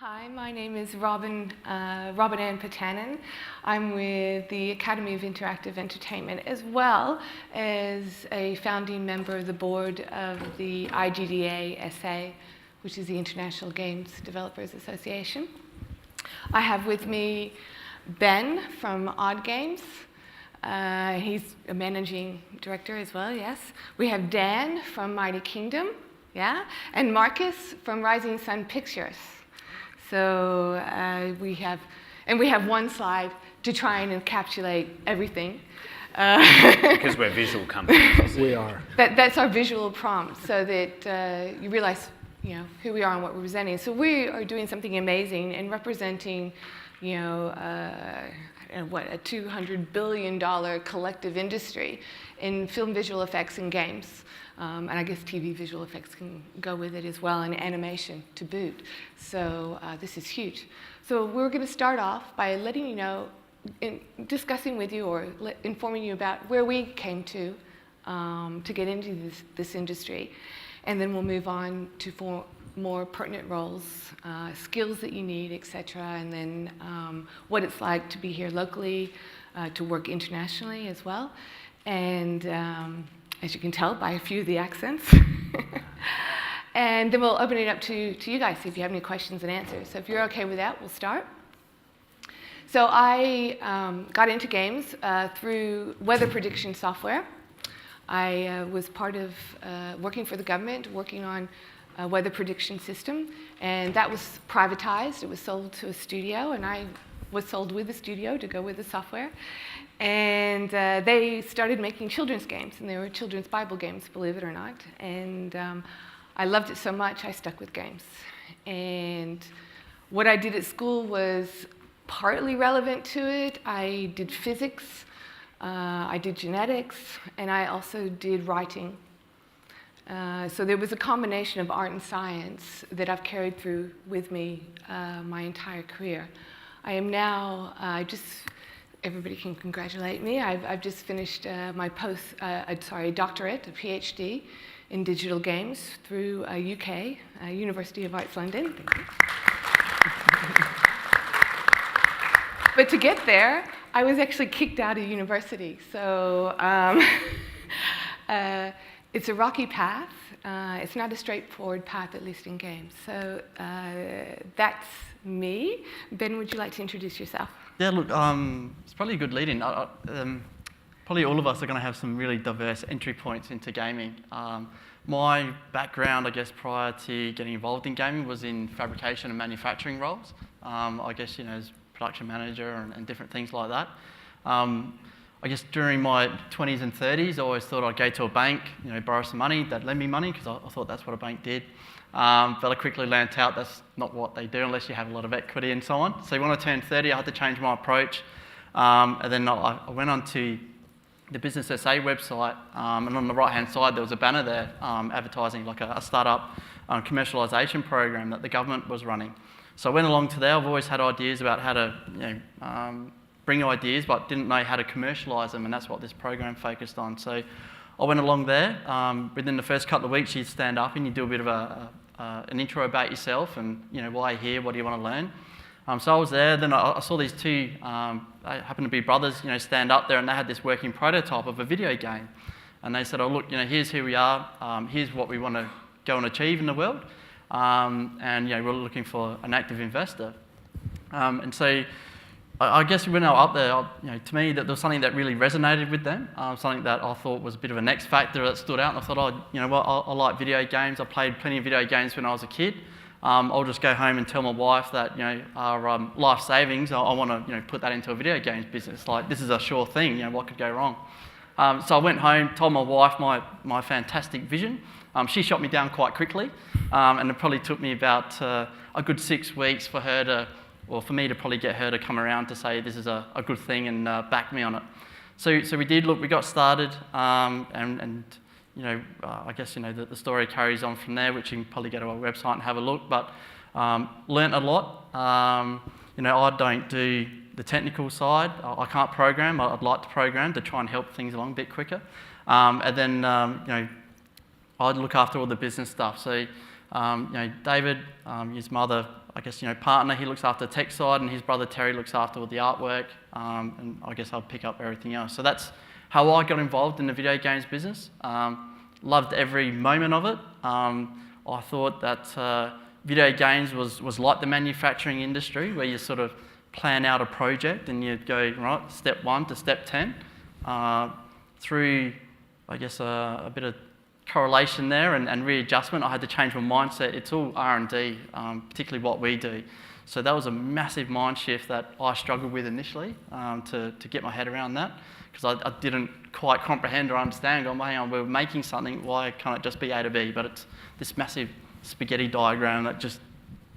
Hi, my name is Robin Ann Patanen. I'm with the Academy of Interactive Entertainment, as well as a founding member of the board of the IGDA SA, which is the International Games Developers Association. I have with me Ben from Odd Games. He's a managing director as well, yes. We have Dan from Mighty Kingdom, yeah, and Marcus from Rising Sun Pictures. So we have one slide to try and encapsulate everything. Because we're visual companies. We are. That's our visual prompt, so that you realize, who we are and what we're presenting. So we are doing something amazing and representing, a $200 billion collective industry in film visual effects and games. And I guess TV visual effects can go with it as well, and animation to boot. So this is huge. So we're going to start off by letting you know, discussing with you or informing you about where we came to get into this industry. And then we'll move on to more pertinent roles, skills that you need, etc. And then what it's like to be here locally, to work internationally as well. And as you can tell by a few of the accents. And then we'll open it up to you guys, see if you have any questions and answers. So if you're okay with that, we'll start. So I got into games through weather prediction software. I was part of working for the government, working on a weather prediction system, and that was privatized. It was sold to a studio, and I was sold with the studio to go with the software. And they started making children's games, and they were children's Bible games, believe it or not. And I loved it so much, I stuck with games. And what I did at school was partly relevant to it. I did physics, I did genetics, and I also did writing. So there was a combination of art and science that I've carried through with me my entire career. I am now, everybody can congratulate me. I've just finished my doctorate, a PhD in digital games through UK, University of Arts London. Thank you. But to get there, I was actually kicked out of university. So it's a rocky path. It's not a straightforward path, at least in games. So that's me. Ben, would you like to introduce yourself? Yeah, look, it's probably a good lead-in. Probably all of us are going to have some really diverse entry points into gaming. My background, I guess, prior to getting involved in gaming was in fabrication and manufacturing roles. I guess, as production manager and different things like that. I guess during my 20s and 30s, I always thought I'd go to a bank, borrow some money. They'd lend me money because I thought that's what a bank did. But I quickly learnt out that's not what they do unless you have a lot of equity and so on. So when I turned 30, I had to change my approach. And then I went on to the Business SA website, and on the right-hand side, there was a banner there advertising like a startup commercialisation program that the government was running. So I went along to there. I've always had ideas about how to bring ideas, but didn't know how to commercialise them, and that's what this program focused on. So I went along there. Within the first couple of weeks, you'd stand up and you do a bit of an intro about yourself and why you're here, what do you want to learn. So I was there. Then I saw these two, they happened to be brothers, stand up there, and they had this working prototype of a video game. And they said, "Oh look, here's who we are. Here's what we want to go and achieve in the world, and we're looking for an active investor." And so I guess when I was up there, to me, that there was something that really resonated with them, something that I thought was a bit of an X factor that stood out. And I thought, I like video games. I played plenty of video games when I was a kid. I'll just go home and tell my wife that, our life savings, I want to, put that into a video games business. Like, this is a sure thing. What could go wrong? So I went home, told my wife my fantastic vision. She shot me down quite quickly, and it probably took me about a good 6 weeks for me to probably get her to come around to say this is a good thing and back me on it. So we did. Look, we got started, and I guess the story carries on from there, which you can probably go to our website and have a look. But learnt a lot. I don't do the technical side. I can't program. I'd like to program to try and help things along a bit quicker. And then I'd look after all the business stuff. So David, his mother, I guess, partner, he looks after the tech side, and his brother Terry looks after all the artwork, and I guess I'll pick up everything else. So that's how I got involved in the video games business. Loved every moment of it. I thought that video games was like the manufacturing industry, where you sort of plan out a project and you go, right, step 1 to step 10. Through, I guess, a bit of correlation there and readjustment, I had to change my mindset. It's all R&D, particularly what we do. So that was a massive mind shift that I struggled with initially to get my head around that, because I didn't quite comprehend or understand. Going, hang on, we're making something, why can't it just be A to B? But it's this massive spaghetti diagram that just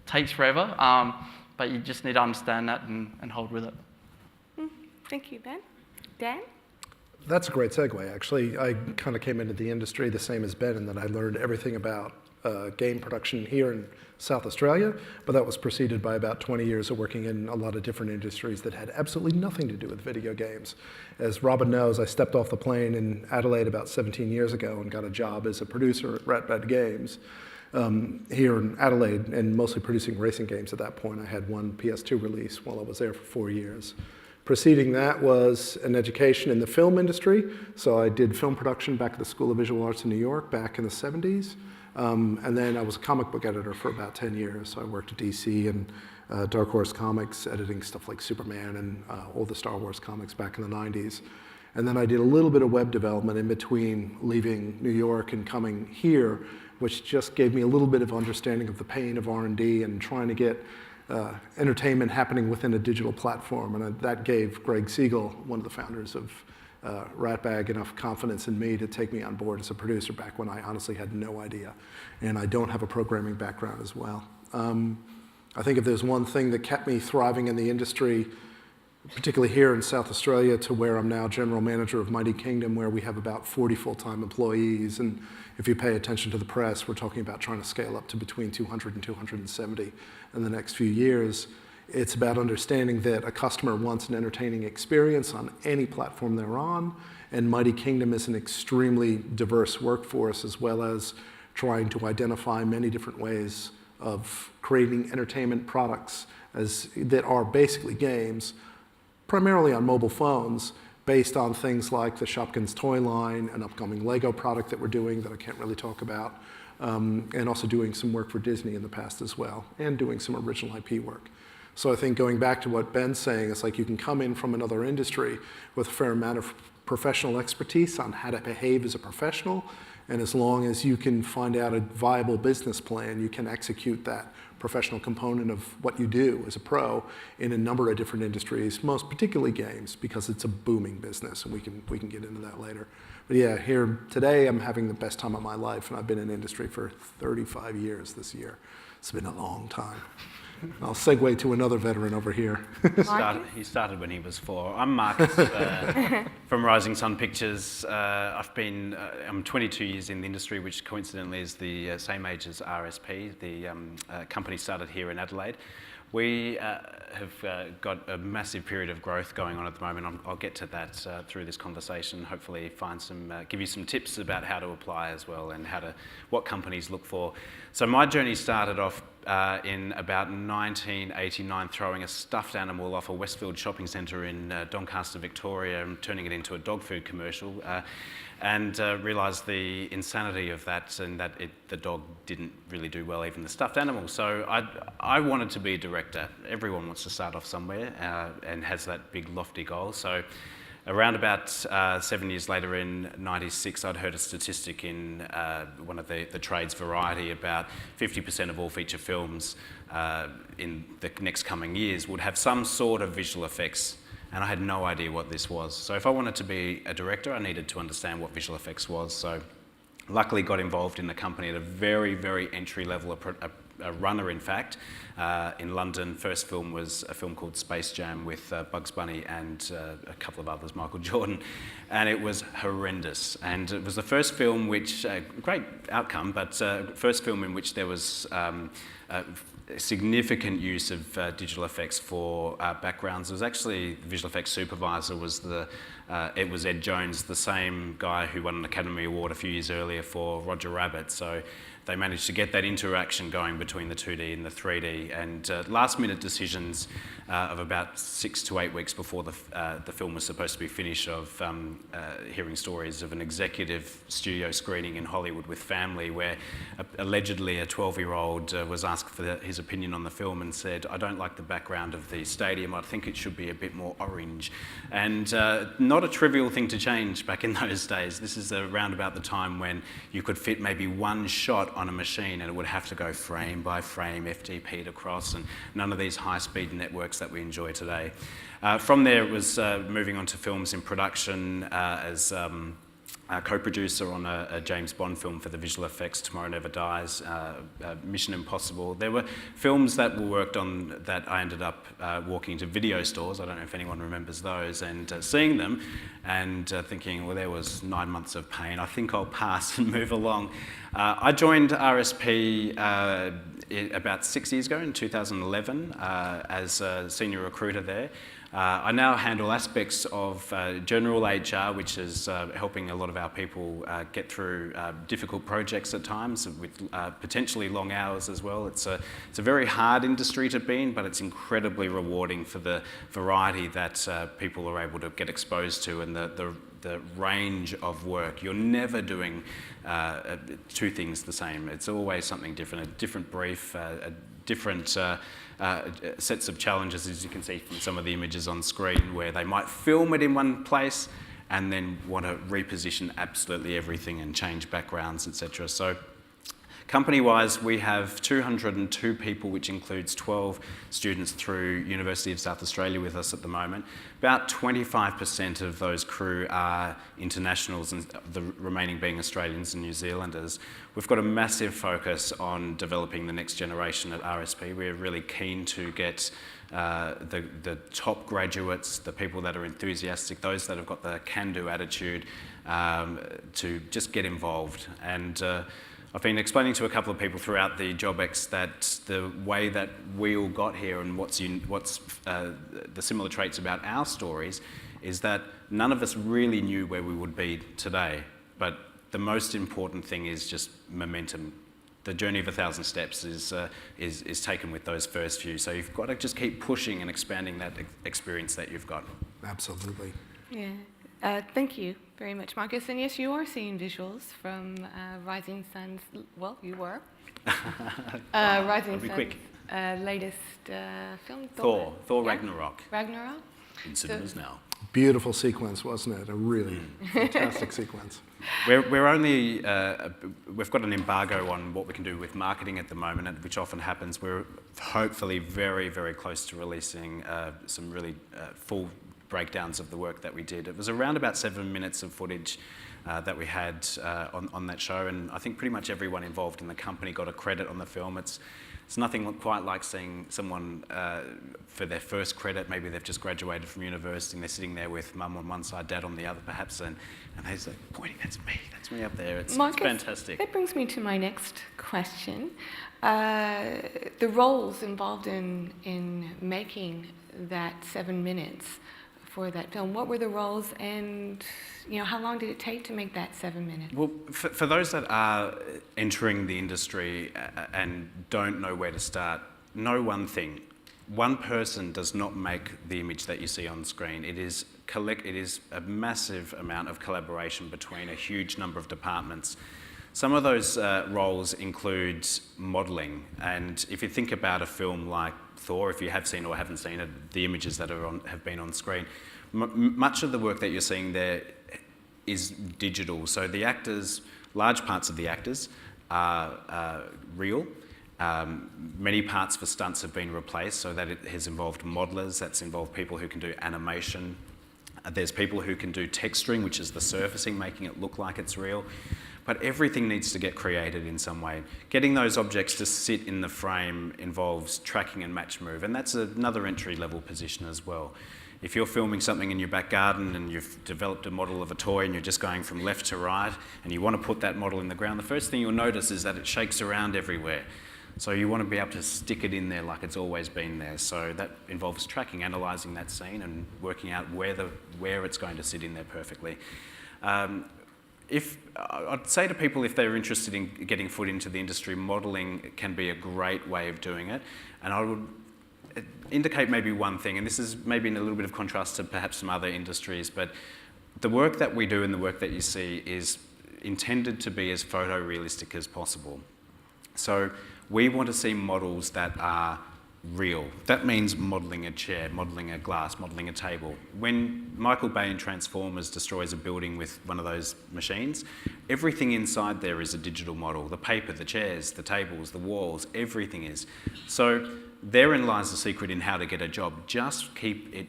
takes forever, but you just need to understand that and hold with it. Thank you, Ben. Dan? That's a great segue, actually. I kind of came into the industry the same as Ben in that I learned everything about game production here in South Australia, but that was preceded by about 20 years of working in a lot of different industries that had absolutely nothing to do with video games. As Robin knows, I stepped off the plane in Adelaide about 17 years ago and got a job as a producer at Ratbad Games here in Adelaide, and mostly producing racing games at that point. I had one PS2 release while I was there for 4 years. Preceding that was an education in the film industry. So I did film production back at the School of Visual Arts in New York back in the 70s. And then I was a comic book editor for about 10 years. So I worked at DC and Dark Horse Comics, editing stuff like Superman and all the Star Wars comics back in the 90s. And then I did a little bit of web development in between leaving New York and coming here, which just gave me a little bit of understanding of the pain of R&D and trying to get entertainment happening within a digital platform. And that gave Greg Siegel, one of the founders of Ratbag, enough confidence in me to take me on board as a producer back when I honestly had no idea. And I don't have a programming background as well. I think if there's one thing that kept me thriving in the industry, particularly here in South Australia, to where I'm now general manager of Mighty Kingdom, where we have about 40 full-time employees. And if you pay attention to the press, we're talking about trying to scale up to between 200 and 270 in the next few years. It's about understanding that a customer wants an entertaining experience on any platform they're on, and Mighty Kingdom is an extremely diverse workforce, as well as trying to identify many different ways of creating entertainment products that are basically games, primarily on mobile phones, based on things like the Shopkins toy line, an upcoming Lego product that we're doing that I can't really talk about, and also doing some work for Disney in the past as well, and doing some original IP work. So I think going back to what Ben's saying, it's like you can come in from another industry with a fair amount of professional expertise on how to behave as a professional, and as long as you can find out a viable business plan, you can execute that professional component of what you do as a pro in a number of different industries, most particularly games, because it's a booming business, and we can get into that later. But yeah, here today I'm having the best time of my life, and I've been in industry for 35 years this year. It's been a long time. I'll segue to another veteran over here. He started when he was 4. I'm Marcus from Rising Sun Pictures. I'm 22 years in the industry, which coincidentally is the same age as RSP. The company started here in Adelaide. We have got a massive period of growth going on at the moment. I'll get to that through this conversation. Hopefully, give you some tips about how to apply as well, and what companies look for. So my journey started off in about 1989, throwing a stuffed animal off a Westfield shopping centre in Doncaster, Victoria, and turning it into a dog food commercial. And realised the insanity of that, and that the dog didn't really do well, even the stuffed animal. So I wanted to be a director. Everyone wants to start off somewhere and has that big lofty goal. So around about 7 years later, in '96, I'd heard a statistic in one of the trades, Variety, about 50% of all feature films in the next coming years would have some sort of visual effects. And I had no idea what this was. So if I wanted to be a director, I needed to understand what visual effects was. So luckily got involved in the company at a very, very entry level, a runner in fact, in London. First film was a film called Space Jam with Bugs Bunny and a couple of others, Michael Jordan. And it was horrendous. And it was the first film which, great outcome, but first film in which there was significant use of digital effects for backgrounds. It was actually the visual effects supervisor was it was Ed Jones, the same guy who won an Academy Award a few years earlier for Roger Rabbit. So they managed to get that interaction going between the 2D and the 3D, and last-minute decisions of about 6 to 8 weeks before the film was supposed to be finished, of hearing stories of an executive studio screening in Hollywood with family where allegedly a 12-year-old was asked for his opinion on the film and said, "I don't like the background of the stadium, I think it should be a bit more orange." And not a trivial thing to change back in those days. This is around about the time when you could fit maybe one shot on a machine and it would have to go frame by frame, FTP'd across, and none of these high-speed networks that we enjoy today. From there, it was moving on to films in production as co-producer on a James Bond film for the visual effects, Tomorrow Never Dies, Mission Impossible. There were films that were worked on that I ended up walking to video stores, I don't know if anyone remembers those, and seeing them and thinking, well, there was 9 months of pain, I think I'll pass and move along. I joined RSP about 6 years ago in 2011 as a senior recruiter there. I now handle aspects of general HR, which is helping a lot of our people get through difficult projects at times with potentially long hours as well. It's a very hard industry to be in, but it's incredibly rewarding for the variety that people are able to get exposed to and the range of work. You're never doing two things the same. It's always something different, a different brief, a different sets of challenges, as you can see from some of the images on screen, where they might film it in one place and then want to reposition absolutely everything and change backgrounds, etc. So company-wise, we have 202 people, which includes 12 students through University of South Australia with us at the moment. About 25% of those crew are internationals, and the remaining being Australians and New Zealanders. We've got a massive focus on developing the next generation at RSP. We're really keen to get the top graduates, the people that are enthusiastic, those that have got the can-do attitude, to just get involved. And I've been explaining to a couple of people throughout the JobX that the way that we all got here and what's the similar traits about our stories is that none of us really knew where we would be today. But the most important thing is just momentum. The journey of 1,000 steps is taken with those first few. So you've got to just keep pushing and expanding that experience that you've got. Absolutely. Yeah. Thank you very much, Marcus. And yes, you are seeing visuals from Rising Sun's, well, you were. Rising Sun's latest film, Thor Ragnarok. Ragnarok. In cinemas now. Beautiful sequence, wasn't it? A really fantastic sequence. We're only, we've got an embargo on what we can do with marketing at the moment, which often happens. We're hopefully very, very close to releasing some really full breakdowns of the work that we did. It was around about 7 minutes of footage that we had on that show, and I think pretty much everyone involved in the company got a credit on the film. It's nothing quite like seeing someone for their first credit. Maybe they've just graduated from university and they're sitting there with mum on one side, dad on the other perhaps, and they're like pointing, that's me up there. It's fantastic. That brings me to my next question. The roles involved in making that 7 minutes for that film, what were the roles, and how long did it take to make that 7 minutes? Well, for those that are entering the industry and don't know where to start, know one thing. One person does not make the image that you see on screen. It is a massive amount of collaboration between a huge number of departments. Some of those roles include modelling, and if you think about a film like Thor, if you have seen or haven't seen it, the images that have been on screen, much of the work that you're seeing there is digital. So the actors, large parts of the actors are real. Many parts for stunts have been replaced, so that it has involved modelers, that's involved people who can do animation. There's people who can do texturing, which is the surfacing, making it look like it's real. But everything needs to get created in some way. Getting those objects to sit in the frame involves tracking and match move, and that's another entry-level position as well. If you're filming something in your back garden and you've developed a model of a toy and you're just going from left to right and you want to put that model in the ground, the first thing you'll notice is that it shakes around everywhere. So you want to be able to stick it in there like it's always been there. So that involves tracking, analysing that scene and working out where it's going to sit in there perfectly. I'd say to people, if they're interested in getting foot into the industry, modelling can be a great way of doing it. And I would indicate maybe one thing, and this is maybe in a little bit of contrast to perhaps some other industries, but the work that we do and the work that you see is intended to be as photorealistic as possible. So we want to see models that are real. That means modelling a chair, modelling a glass, modelling a table. When Michael Bay in Transformers destroys a building with one of those machines, everything inside there is a digital model. The paper, the chairs, the tables, the walls, everything is. So therein lies the secret in how to get a job. Just keep it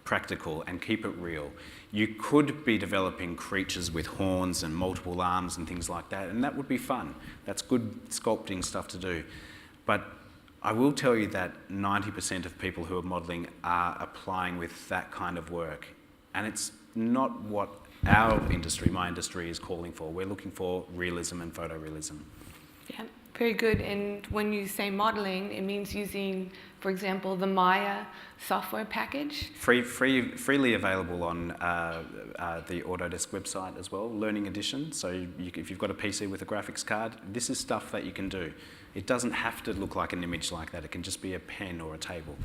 practical and keep it real. You could be developing creatures with horns and multiple arms and things like that, and that would be fun. That's good sculpting stuff to do. But I will tell you that 90% of people who are modelling are applying with that kind of work. And it's not what our industry, my industry, is calling for. We're looking for realism and photorealism. Yeah, very good. And when you say modelling, it means using, for example, the Maya software package. Freely available on the Autodesk website as well, Learning Edition. So if you've got a PC with a graphics card, this is stuff that you can do. It doesn't have to look like an image like that. It can just be a pen or a table.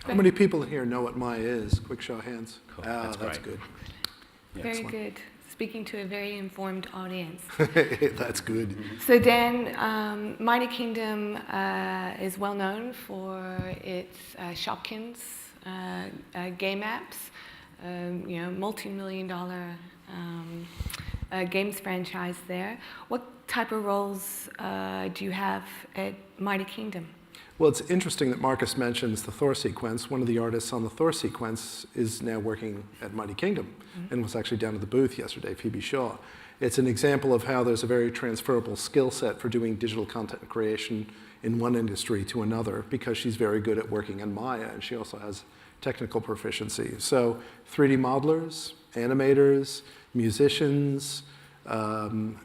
How many people here know what Maya is? Quick show of hands. Cool. That's That's good. Yeah, Very excellent. good. Speaking to a very informed audience. That's good. So Dan, Mighty Kingdom is well known for its Shopkins game apps, multi-million-dollar games franchise there. What type of roles do you have at Mighty Kingdom? Well, it's interesting that Marcus mentions the Thor sequence. One of the artists on the Thor sequence is now working at Mighty Kingdom and was actually down at the booth yesterday, Phoebe Shaw. It's an example of how there's a very transferable skill set for doing digital content creation in one industry to another, because she's very good at working in Maya, and she also has technical proficiency. So 3D modelers, animators, musicians,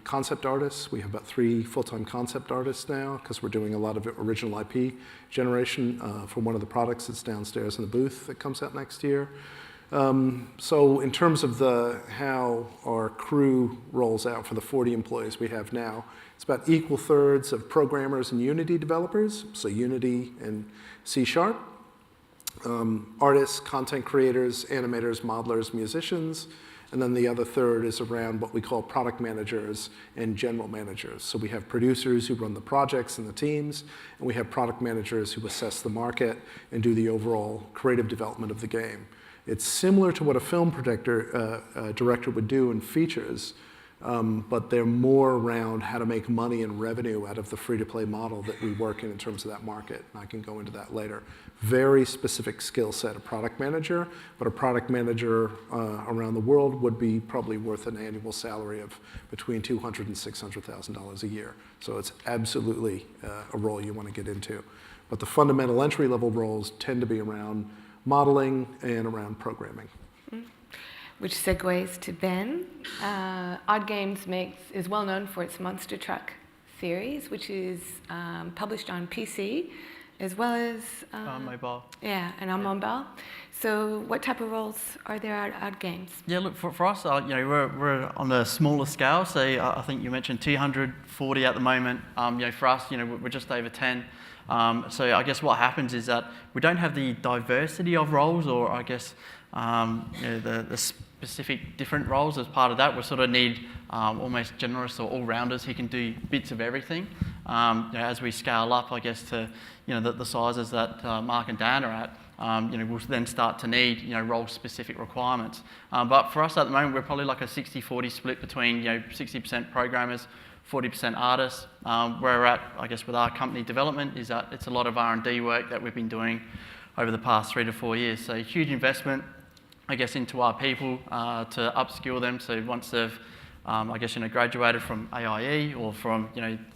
concept artists. We have about 3 full-time concept artists now, because we're doing a lot of original IP generation for one of the products that's downstairs in the booth that comes out next year. So in terms of how our crew rolls out for the 40 employees we have now, it's about equal thirds of programmers and Unity developers, so Unity and C#, artists, content creators, animators, modelers, musicians, and then the other third is around what we call product managers and general managers. So we have producers who run the projects and the teams, and we have product managers who assess the market and do the overall creative development of the game. It's similar to what a film director would do in features, but they're more around how to make money and revenue out of the free-to-play model that we work in terms of that market. And I can go into that later. Very specific skill set, a product manager, but a product manager around the world would be probably worth an annual salary of between $200,000 and $600,000 a year. So it's absolutely a role you want to get into. But the fundamental entry-level roles tend to be around modeling and around programming. Which segues to Ben. Odd Games is well known for its Monster Truck series, which is published on PC as well as mobile. Yeah, and on mobile. So, what type of roles are there at Odd Games? Yeah, look, for us, we're on a smaller scale. So I think you mentioned 240 at the moment. For us, we're just over 10. So I guess what happens is that we don't have the diversity of roles, or I guess the specific different roles as part of that. We sort of need almost generalists or all-rounders who can do bits of everything. As we scale up, I guess, to the sizes that Mark and Dan are at, we'll then start to need role-specific requirements. But for us at the moment, we're probably like a 60-40 split between 60% programmers, 40% artists. Where we're at, I guess, with our company development is that it's a lot of R&D work that we've been doing over the past 3 to 4 years. So huge investment, I guess, into our people to upskill them. So once they've, graduated from AIE or from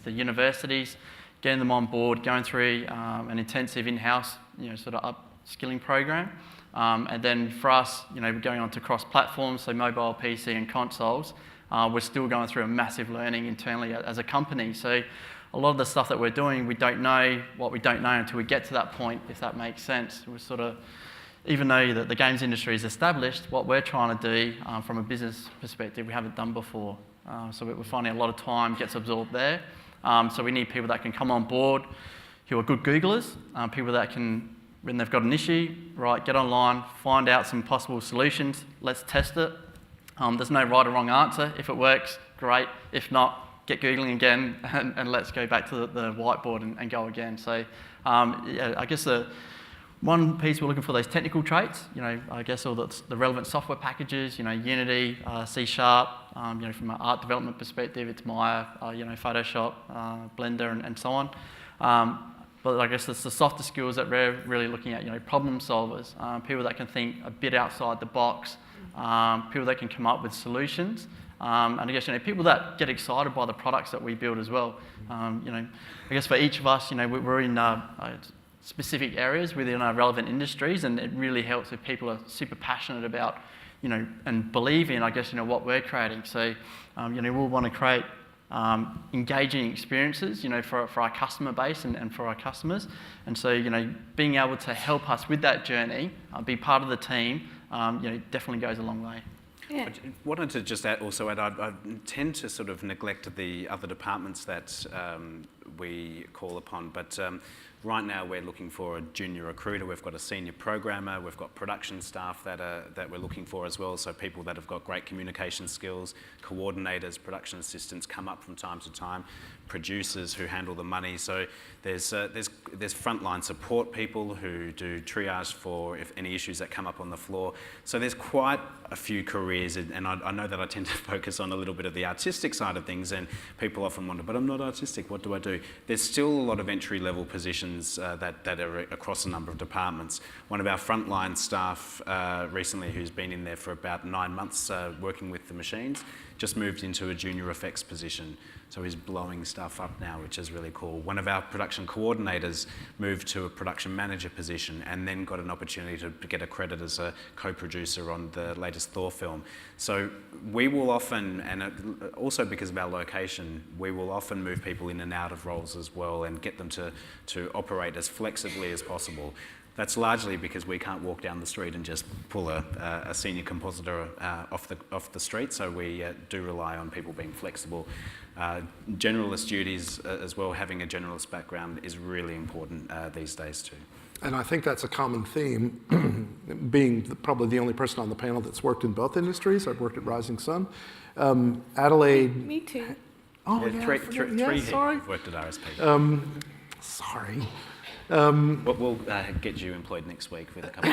the universities, getting them on board, going through an intensive in-house sort of upskilling program, and then for us, we're going on to cross-platforms, so mobile, PC, and consoles. we're still going through a massive learning internally as a company. So a lot of the stuff that we're doing, we don't know what we don't know until we get to that point, if that makes sense. We're sort of, even though the games industry is established, what we're trying to do from a business perspective, we haven't done before. So we're finding a lot of time gets absorbed there. So we need people that can come on board, who are good Googlers, people that can, when they've got an issue, right, get online, find out some possible solutions, let's test it. There's no right or wrong answer. If it works, great. If not, get Googling again and let's go back to the whiteboard and go again. So yeah, I guess the one piece we're looking for those technical traits, I guess all the relevant software packages, Unity, C#, from an art development perspective, it's Maya, Photoshop, Blender, and so on. But I guess it's the softer skills that we're really looking at, problem solvers, people that can think a bit outside the box, people that can come up with solutions, and I guess people that get excited by the products that we build as well. I guess for each of us, we're in specific areas within our relevant industries, and it really helps if people are super passionate about, and believe in, I guess, what we're creating. So, we'll want to create engaging experiences, for our customer base and for our customers. And so, being able to help us with that journey, be part of the team, definitely goes a long way. Yeah. I wanted to just add, I tend to sort of neglect the other departments that we call upon, but right now we're looking for a junior recruiter, we've got a senior programmer, we've got production staff that we're looking for as well, so people that have got great communication skills, coordinators, production assistants come up from time to time, producers who handle the money. So there's frontline support people who do triage for if any issues that come up on the floor. So there's quite a few careers, and I know that I tend to focus on a little bit of the artistic side of things, and people often wonder, but I'm not artistic, what do I do? There's still a lot of entry-level positions that are across a number of departments. One of our frontline staff recently, who's been in there for about 9 months working with the machines, just moved into a junior effects position. So he's blowing stuff up now, which is really cool. One of our production coordinators moved to a production manager position and then got an opportunity to get a credit as a co-producer on the latest Thor film. So we will often, and also because of our location, we will often move people in and out of roles as well and get them to operate as flexibly as possible. That's largely because we can't walk down the street and just pull a senior compositor off the street, so we do rely on people being flexible. Generalist duties as well, having a generalist background is really important these days too. And I think that's a common theme, being probably the only person on the panel that's worked in both industries. I've worked at Rising Sun. Adelaide... Me too. Oh, yeah, three sorry. have worked at RSP. Sorry. We'll get you employed next week with a couple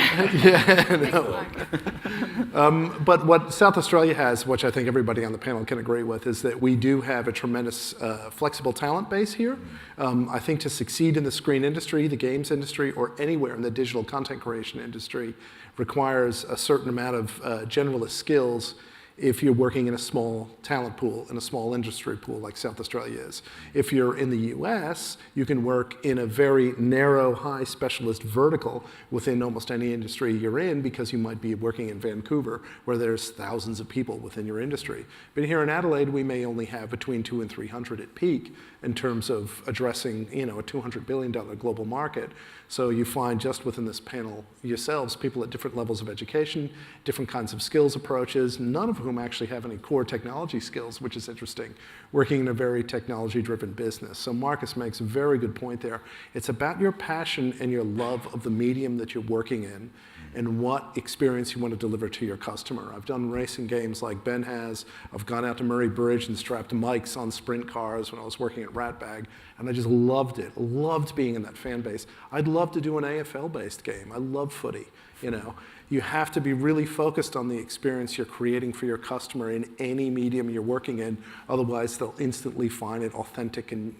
of But what South Australia has, which I think everybody on the panel can agree with, is that we do have a tremendous flexible talent base here. I think to succeed in the screen industry, the games industry, or anywhere in the digital content creation industry requires a certain amount of generalist skills if you're working in a small talent pool, in a small industry pool like South Australia is. If you're in the US, you can work in a very narrow, high specialist vertical within almost any industry you're in, because you might be working in Vancouver, where there's thousands of people within your industry. But here in Adelaide, we may only have between 200 and 300 at peak in terms of addressing, a $200 billion global market. So you find just within this panel yourselves, people at different levels of education, different kinds of skills approaches, none of whom actually have any core technology skills, which is interesting, working in a very technology-driven business. So Marcus makes a very good point there. It's about your passion and your love of the medium that you're working in and what experience you want to deliver to your customer. I've done racing games like Ben has. I've gone out to Murray Bridge and strapped mics on sprint cars when I was working at Ratbag, and I just loved it. Loved being in that fan base. I'd love to do an AFL-based game. I love footy, You have to be really focused on the experience you're creating for your customer in any medium you're working in. Otherwise, they'll instantly find it authentic and,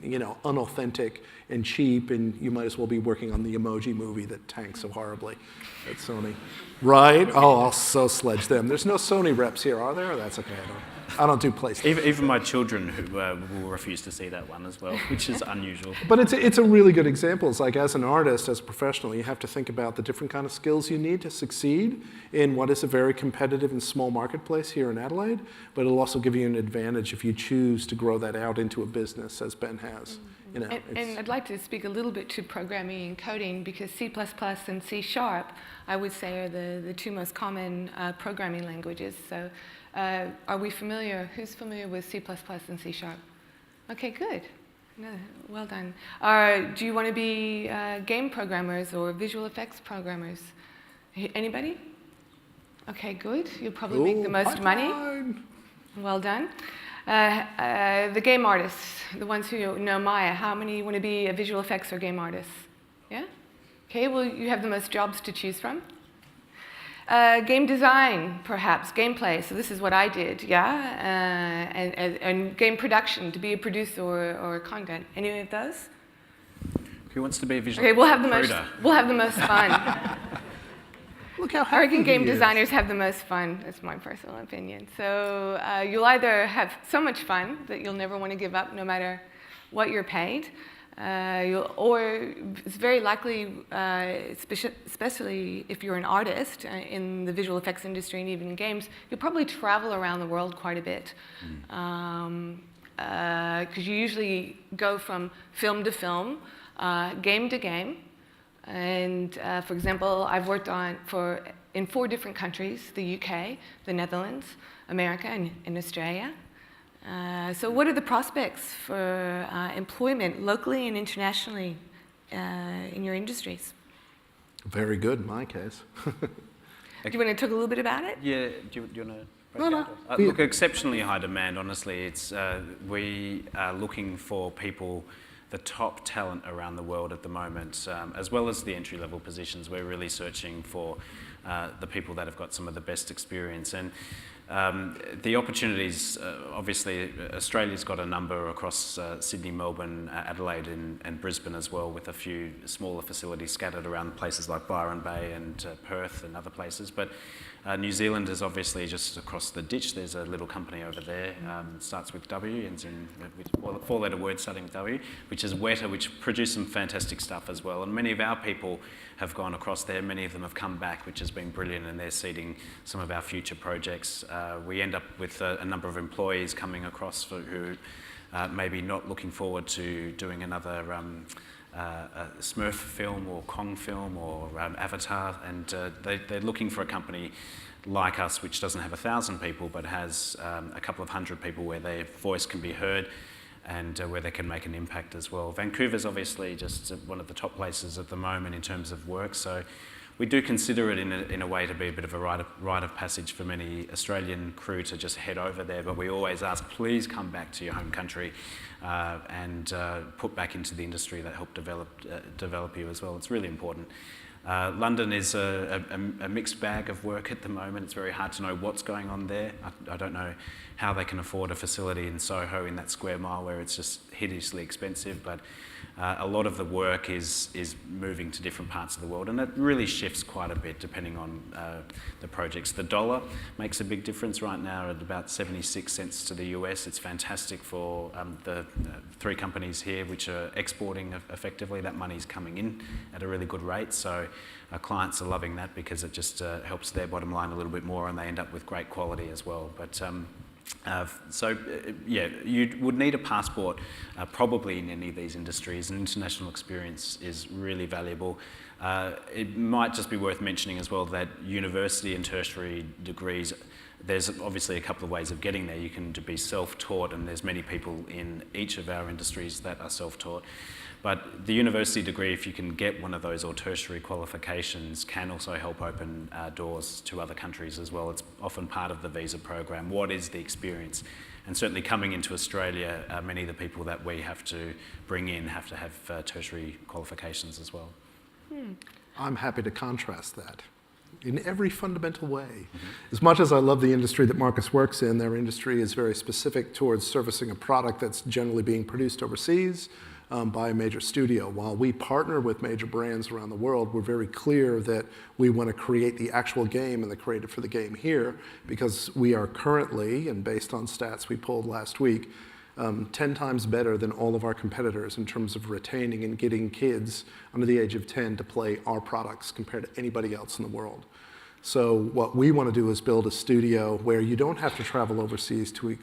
unauthentic and cheap, and you might as well be working on the Emoji Movie that tanked so horribly at Sony. Right? Oh, I'll so sledge them. There's no Sony reps here, are there? That's okay. I don't do PlayStation. Even my children who will refuse to see that one as well, which is unusual. But it's a really good example. It's like as an artist, as a professional, you have to think about the different kind of skills you need to succeed in what is a very competitive and small marketplace here in Adelaide. But it'll also give you an advantage if you choose to grow that out into a business, as Ben has. You know, and I'd like to speak a little bit to programming and coding, because C++ and C#, I would say, are the two most common programming languages. So are we familiar? Who's familiar with C++ and C#? Okay, good. No, well done. Do you want to be game programmers or visual effects programmers? Anybody? Okay, good. You'll probably make the most money. Well done. The game artists, the ones who know Maya, how many want to be a visual effects or game artists? Yeah? Okay, well, you have the most jobs to choose from. Game design, perhaps, gameplay, so this is what I did, yeah? And game production, to be a producer or content. Any of those? Who wants to be a visual Okay, we'll have the most fun. Look how I reckon happy game he is. designers have the most fun. That's my personal opinion. So you'll either have so much fun that you'll never want to give up no matter what you're paid, or it's very likely, especially if you're an artist in the visual effects industry and even in games, you'll probably travel around the world quite a bit. Because you usually go from film to film, game to game. And for example, I've worked in 4 different countries: the UK, the Netherlands, America, and Australia. So what are the prospects for employment locally and internationally in your industries? Very good in my case. Do you want to talk a little bit about it? Yeah, do you want to? No. Look, exceptionally high demand, honestly. It's we are looking for people, the top talent around the world at the moment, as well as the entry-level positions. We're really searching for the people that have got some of the best experience. And the opportunities, obviously, Australia's got a number across Sydney, Melbourne, Adelaide and Brisbane as well, with a few smaller facilities scattered around places like Byron Bay and Perth and other places. But New Zealand is obviously just across the ditch. There's a little company over there, starts with W, ends in a 4-letter word starting with W, which is Weta, which produce some fantastic stuff as well. And many of our people have gone across there. Many of them have come back, which has been brilliant, and they're seeding some of our future projects. We end up with a number of employees coming across who maybe not looking forward to doing another a Smurf film or Kong film or Avatar, and they're looking for a company like us, which doesn't have 1,000 people but has a couple of hundred people where their voice can be heard and where they can make an impact as well. Vancouver's obviously just one of the top places at the moment in terms of work, so we do consider it in a way to be a bit of a rite of passage for many Australian crew to just head over there, but we always ask, please come back to your home country and put back into the industry that helped develop you as well. It's really important. London is a mixed bag of work at the moment. It's very hard to know what's going on there. I don't know how they can afford a facility in Soho in that square mile where it's just hideously expensive, but a lot of the work is moving to different parts of the world, and it really shifts quite a bit depending on the projects. The dollar makes a big difference right now at about 76 cents to the US. It's fantastic for the 3 companies here which are exporting effectively. That money's coming in at a really good rate, so our clients are loving that because it just helps their bottom line a little bit more, and they end up with great quality as well. But yeah, you would need a passport probably in any of these industries, and international experience is really valuable. It might just be worth mentioning as well that university and tertiary degrees, there's obviously a couple of ways of getting there. You can be self-taught, and there's many people in each of our industries that are self-taught. But the university degree, if you can get one of those or tertiary qualifications, can also help open doors to other countries as well. It's often part of the visa program. What is the experience? And certainly coming into Australia, many of the people that we have to bring in have to have tertiary qualifications as well. I'm happy to contrast that in every fundamental way. As much as I love the industry that Marcus works in, their industry is very specific towards servicing a product that's generally being produced overseas. by a major studio. While we partner with major brands around the world, we're very clear that we want to create the actual game and the creative for the game here, because we are currently, and based on stats we pulled last week, 10 times better than all of our competitors in terms of retaining and getting kids under the age of 10 to play our products compared to anybody else in the world. So what we want to do is build a studio where you don't have to travel overseas to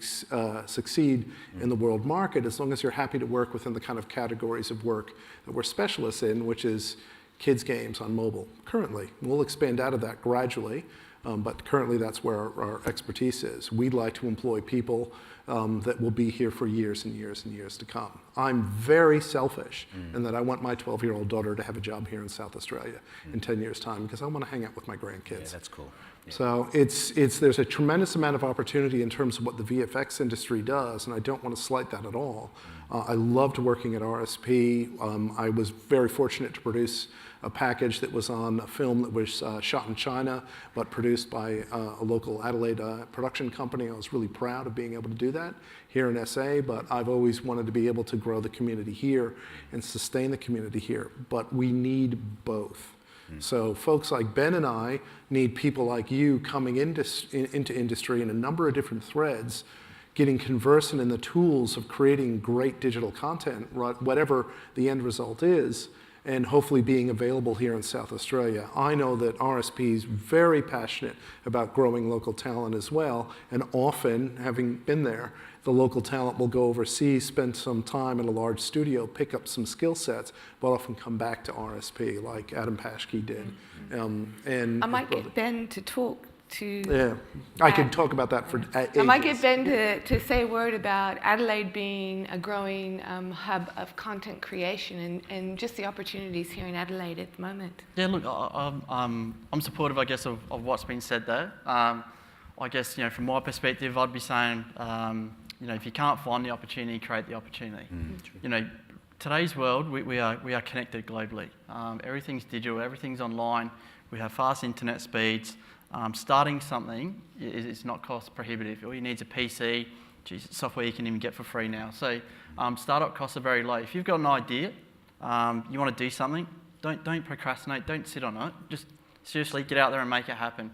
succeed in the world market, as long as you're happy to work within the kind of categories of work that we're specialists in, which is kids games on mobile currently. We'll expand out of that gradually, but currently that's where our expertise is. We'd like to employ people that will be here for years and years and years to come. I'm very selfish in that I want my 12-year-old daughter to have a job here in South Australia in 10 years' time, because I want to hang out with my grandkids. Yeah, that's cool. Yeah. So there's a tremendous amount of opportunity in terms of what the VFX industry does, and I don't want to slight that at all. I loved working at RSP. I was very fortunate to produce a package that was on a film that was shot in China, but produced by a local Adelaide production company. I was really proud of being able to do that here in SA, but I've always wanted to be able to grow the community here and sustain the community here. But we need both. So folks like Ben and I need people like you coming into industry in a number of different threads, getting conversant in the tools of creating great digital content, whatever the end result is, and hopefully being available here in South Australia. I know that RSP is very passionate about growing local talent as well, and often, having been there, the local talent will go overseas, spend some time in a large studio, pick up some skill sets, but often come back to RSP, like Adam Paschke did. And I might get Ben to talk to... Yeah, I could talk about that for ages. I might get Ben to say a word about Adelaide being a growing hub of content creation and just the opportunities here in Adelaide at the moment. Yeah, look, I'm supportive, I guess, of what's been said there. I guess, from my perspective, I'd be saying, if you can't find the opportunity, create the opportunity. Today's world, we are connected globally. Everything's digital, everything's online. We have fast internet speeds. Starting something is not cost prohibitive. All you need is a PC, software you can even get for free now. So startup costs are very low. If you've got an idea, you want to do something, don't procrastinate, don't sit on it. Just seriously get out there and make it happen.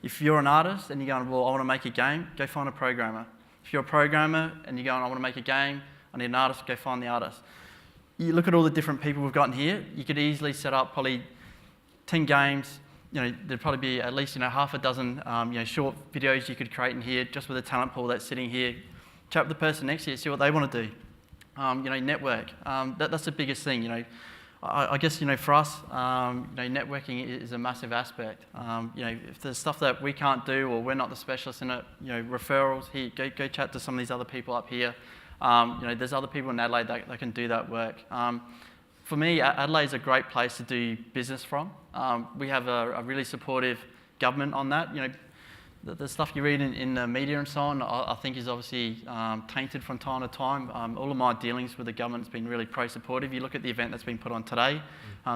If you're an artist and you're going, well, I want to make a game, go find a programmer. If you're a programmer and you're going, I want to make a game, I need an artist, go find the artist. You look at all the different people we've got in here, you could easily set up probably 10 games. There'd probably be at least half a dozen short videos you could create in here just with a talent pool that's sitting here. Chat with the person next to you, see what they want to do. Network. That's the biggest thing. I guess for us, networking is a massive aspect. If there's stuff that we can't do or we're not the specialists in it, referrals. Here, go chat to some of these other people up here. There's other people in Adelaide that can do that work. For me, Adelaide's a great place to do business from. We have a really supportive government on that. The stuff you read in the media and so on, I think is obviously tainted from time to time. All of my dealings with the government's been really pro-supportive. You look at the event that's been put on today,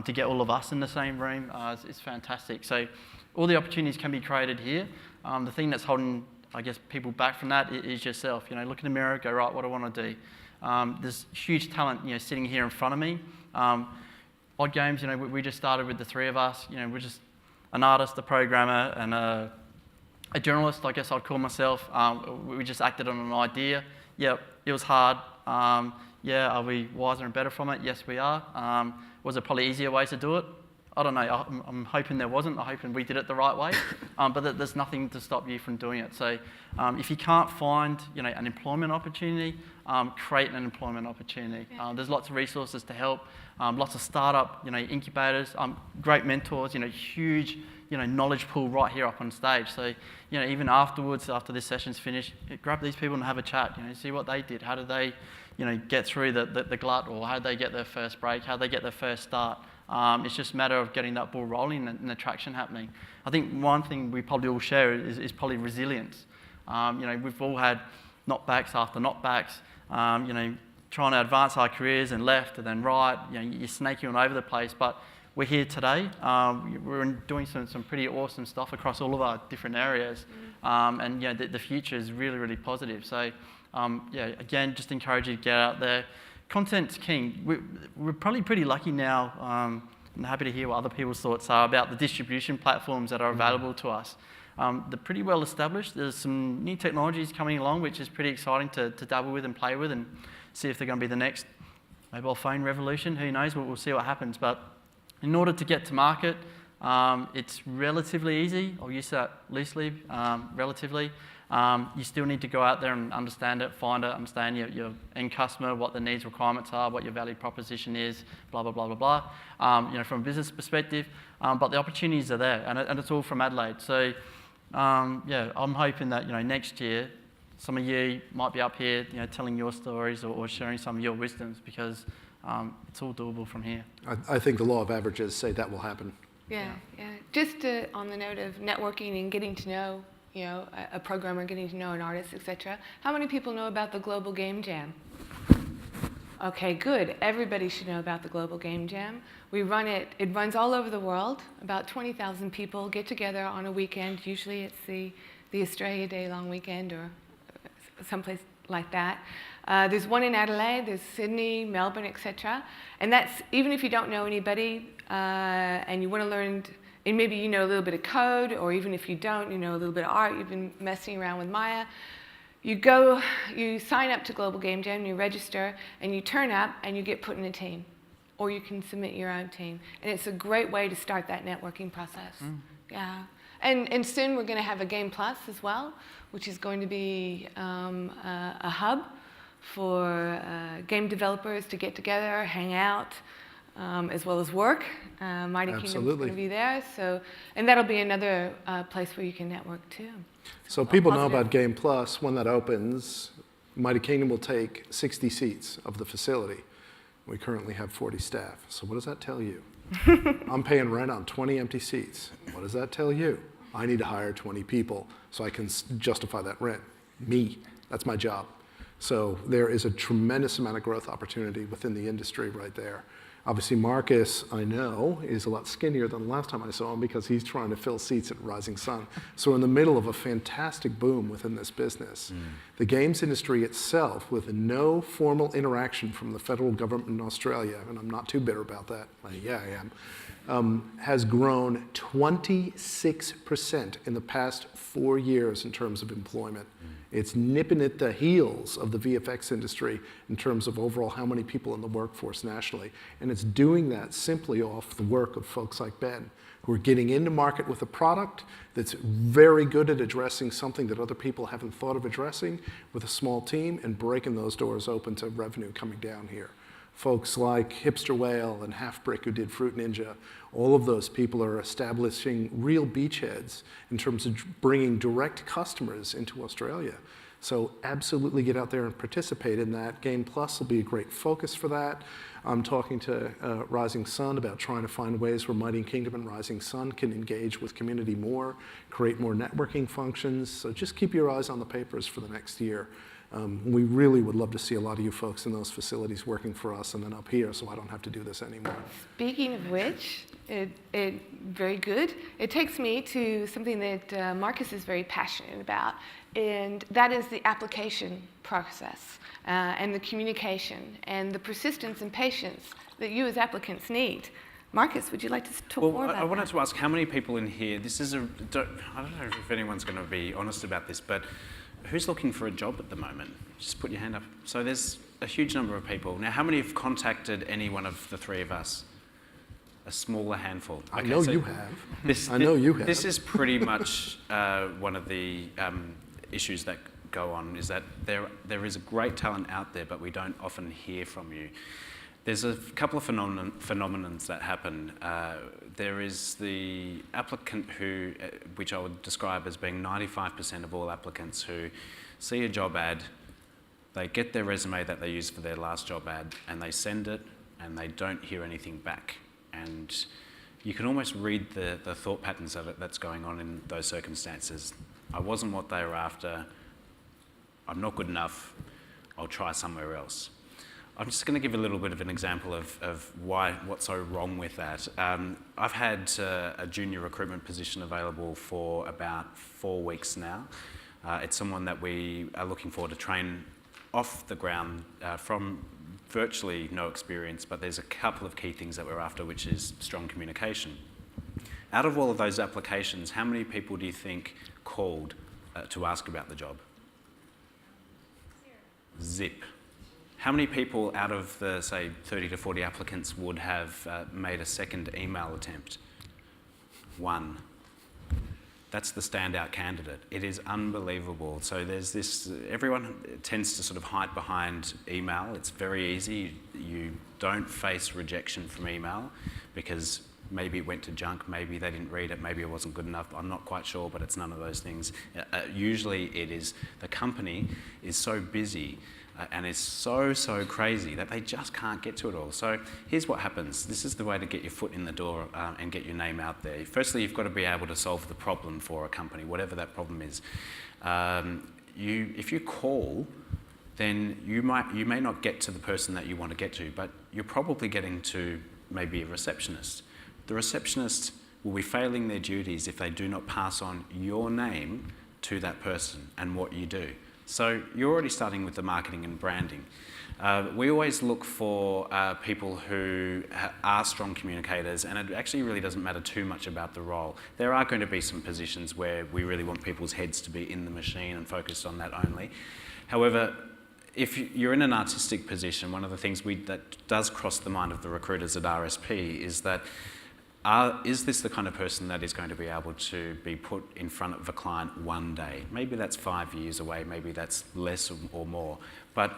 to get all of us in the same room, it's fantastic. So all the opportunities can be created here. The thing that's holding, I guess, people back from that is yourself. Look in the mirror, go, right, what do I want to do? There's huge talent, sitting here in front of me. Odd Games, we just started with the three of us. We're just an artist, a programmer, and a journalist, I guess I'd call myself. We just acted on an idea. Yep, it was hard. Are we wiser and better from it? Yes, we are. Was there probably easier ways to do it? I don't know. I'm hoping there wasn't. I'm hoping we did it the right way. But there's nothing to stop you from doing it. So if you can't find an employment opportunity, create an employment opportunity. There's lots of resources to help. Lots of startup incubators. Great mentors. Huge knowledge pool right here up on stage. So even afterwards, after this session's finished, grab these people and have a chat. See what they did. How did they get through the glut, or how did they get their first break? How did they get their first start? It's just a matter of getting that ball rolling and the traction happening. I think one thing we probably all share is probably resilience. We've all had knockbacks after knockbacks, trying to advance our careers and left and then right. You're snaking all over the place, but we're here today. We're doing some pretty awesome stuff across all of our different areas, and the future is really, really positive. So again, just encourage you to get out there, content's king. We're probably pretty lucky now. I'm happy to hear what other people's thoughts are about the distribution platforms that are available to us. They're pretty well established. There's some new technologies coming along, which is pretty exciting to dabble with and play with and see if they're going to be the next mobile phone revolution. Who knows? We'll see what happens. But in order to get to market, it's relatively easy. I'll use that loosely, relatively. You still need to go out there and understand it, find it, understand your end customer, what the needs, requirements are, what your value proposition is, blah, blah, blah, blah, blah, from a business perspective. But the opportunities are there, and it's all from Adelaide. So, I'm hoping that, next year, some of you might be up here, telling your stories or sharing some of your wisdoms, because it's all doable from here. I think the law of averages say that will happen. Yeah. Just on the note of networking and getting to know, a programmer, getting to know an artist, etc. How many people know about the Global Game Jam? Okay, good. Everybody should know about the Global Game Jam. We run it. It runs all over the world. About 20,000 people get together on a weekend. Usually it's the Australia Day long weekend or someplace like that. There's one in Adelaide, there's Sydney, Melbourne, etc. And that's, even if you don't know anybody and you want to learn, and maybe you know a little bit of code, or even if you don't, you know a little bit of art, you've been messing around with Maya, you sign up to Global Game Jam, you register, and you turn up and you get put in a team. Or you can submit your own team. And it's a great way to start that networking process. Yeah. And soon we're going to have a Game Plus as well, which is going to be a hub for game developers to get together, hang out, as well as work. Mighty Kingdom's going to be there. And that'll be another place where you can network too. So people know about Game Plus. When that opens, Mighty Kingdom will take 60 seats of the facility. We currently have 40 staff. So what does that tell you? I'm paying rent on 20 empty seats. What does that tell you? I need to hire 20 people so I can justify that rent. Me, that's my job. So there is a tremendous amount of growth opportunity within the industry right there. Obviously, Marcus, I know, is a lot skinnier than the last time I saw him because he's trying to fill seats at Rising Sun. So we're in the middle of a fantastic boom within this business. The games industry itself, with no formal interaction from the federal government in Australia, and I'm not too bitter about that, I am, has grown 26% in the past 4 years in terms of employment. It's nipping at the heels of the VFX industry in terms of overall how many people in the workforce nationally. And it's doing that simply off the work of folks like Ben, who are getting into market with a product that's very good at addressing something that other people haven't thought of addressing with a small team, and breaking those doors open to revenue coming down here. Folks like Hipster Whale and Half Brick, who did Fruit Ninja, all of those people are establishing real beachheads in terms of bringing direct customers into Australia. So absolutely get out there and participate in that. Game Plus will be a great focus for that. I'm talking to Rising Sun about trying to find ways where Mighty Kingdom and Rising Sun can engage with community more, create more networking functions. So just keep your eyes on the papers for the next year. We really would love to see a lot of you folks in those facilities working for us and then up here, so I don't have to do this anymore. Speaking of which, very good. It takes me to something that Marcus is very passionate about, and that is the application process and the communication and the persistence and patience that you as applicants need. Marcus, would you like to talk more about that? I wanted to ask how many people in here, I don't know if anyone's going to be honest about this, but who's looking for a job at the moment? Just put your hand up. So there's a huge number of people. Now, how many have contacted any one of the three of us? A smaller handful. Okay, I know you have. I know you have. This is pretty much one of the issues that go on, is that there is a great talent out there, but we don't often hear from you. There's a couple of phenomenons that happen. There is the applicant who, which I would describe as being 95% of all applicants, who see a job ad, they get their resume that they used for their last job ad, and they send it, and they don't hear anything back. And you can almost read the thought patterns of it that's going on in those circumstances. I wasn't what they were after. I'm not good enough. I'll try somewhere else. I'm just going to give a little bit of an example of what's so wrong with that. I've had a junior recruitment position available for about 4 weeks now. It's someone that we are looking for to train off the ground from virtually no experience, but there's a couple of key things that we're after, which is strong communication. Out of all of those applications, how many people do you think called to ask about the job? Zip. How many people out of the, say, 30 to 40 applicants would have made a second email attempt? 1. That's the standout candidate. It is unbelievable. So there's this, everyone tends to sort of hide behind email. It's very easy. You don't face rejection from email because maybe it went to junk, maybe they didn't read it, maybe it wasn't good enough. I'm not quite sure, but it's none of those things. Usually it is the company is so busy and is so crazy that they just can't get to it all. So here's what happens. This is the way to get your foot in the door and get your name out there. Firstly, you've got to be able to solve the problem for a company, whatever that problem is. If you call, then you may not get to the person that you want to get to, but you're probably getting to maybe a receptionist. The receptionist will be failing their duties if they do not pass on your name to that person and what you do. So you're already starting with the marketing and branding. We always look for people who are strong communicators, and it actually really doesn't matter too much about the role. There are going to be some positions where we really want people's heads to be in the machine and focused on that only. However, if you're in an artistic position, one of the things that does cross the mind of the recruiters at RSP is that is this the kind of person that is going to be able to be put in front of a client one day? Maybe that's 5 years away, maybe that's less or more. But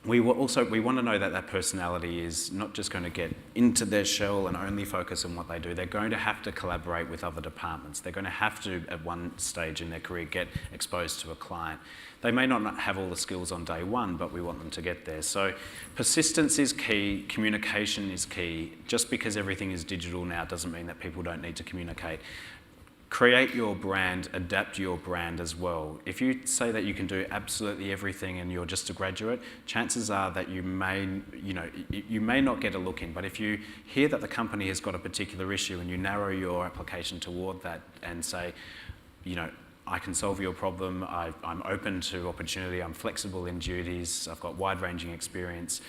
we want to know that that personality is not just going to get into their shell and only focus on what they do. They're going to have to collaborate with other departments. They're going to have to, at one stage in their career, get exposed to a client. They may not have all the skills on day one, but we want them to get there. So persistence is key, communication is key. Just because everything is digital now doesn't mean that people don't need to communicate. Create your brand, adapt your brand as well. If you say that you can do absolutely everything and you're just a graduate, chances are that you may not get a look in. But if you hear that the company has got a particular issue and you narrow your application toward that and say, I can solve your problem, I'm open to opportunity, I'm flexible in duties, I've got wide-ranging experience,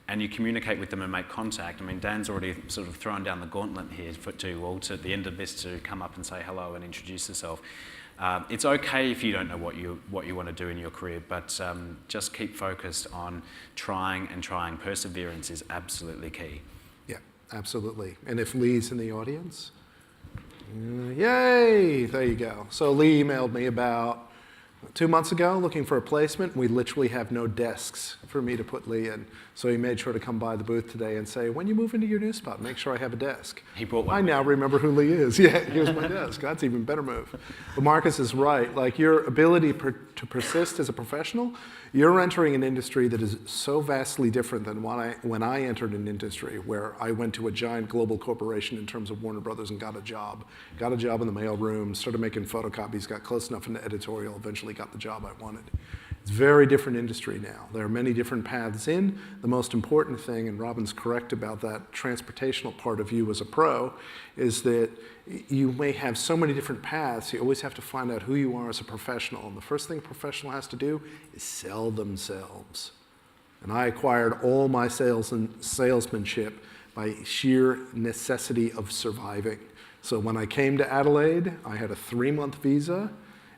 and you communicate with them and make contact. I mean, Dan's already sort of thrown down the gauntlet here to you all to the end of this to come up and say hello and introduce yourself. It's okay if you don't know what you want to do in your career, but just keep focused on trying and trying. Perseverance is absolutely key. Yeah, absolutely. And if Lee's in the audience, yay, there you go. So Lee emailed me about 2 months ago looking for a placement. We literally have no desks for me to put Lee in. So he made sure to come by the booth today and say, when you move into your new spot, make sure I have a desk. He brought one. I now remember who Lee is. Yeah, here's my desk. That's even better move. But Marcus is right. Like your ability to persist as a professional, you're entering an industry that is so vastly different than when I entered an industry where I went to a giant global corporation in terms of Warner Brothers and got a job. Got a job in the mail room, started making photocopies, got close enough into editorial, eventually got the job I wanted. It's a very different industry now. There are many different paths in. The most important thing, and Robin's correct about that transportational part of you as a pro, is that you may have so many different paths, you always have to find out who you are as a professional. And the first thing a professional has to do is sell themselves. And I acquired all my sales and salesmanship by sheer necessity of surviving. So when I came to Adelaide, I had a 3-month visa,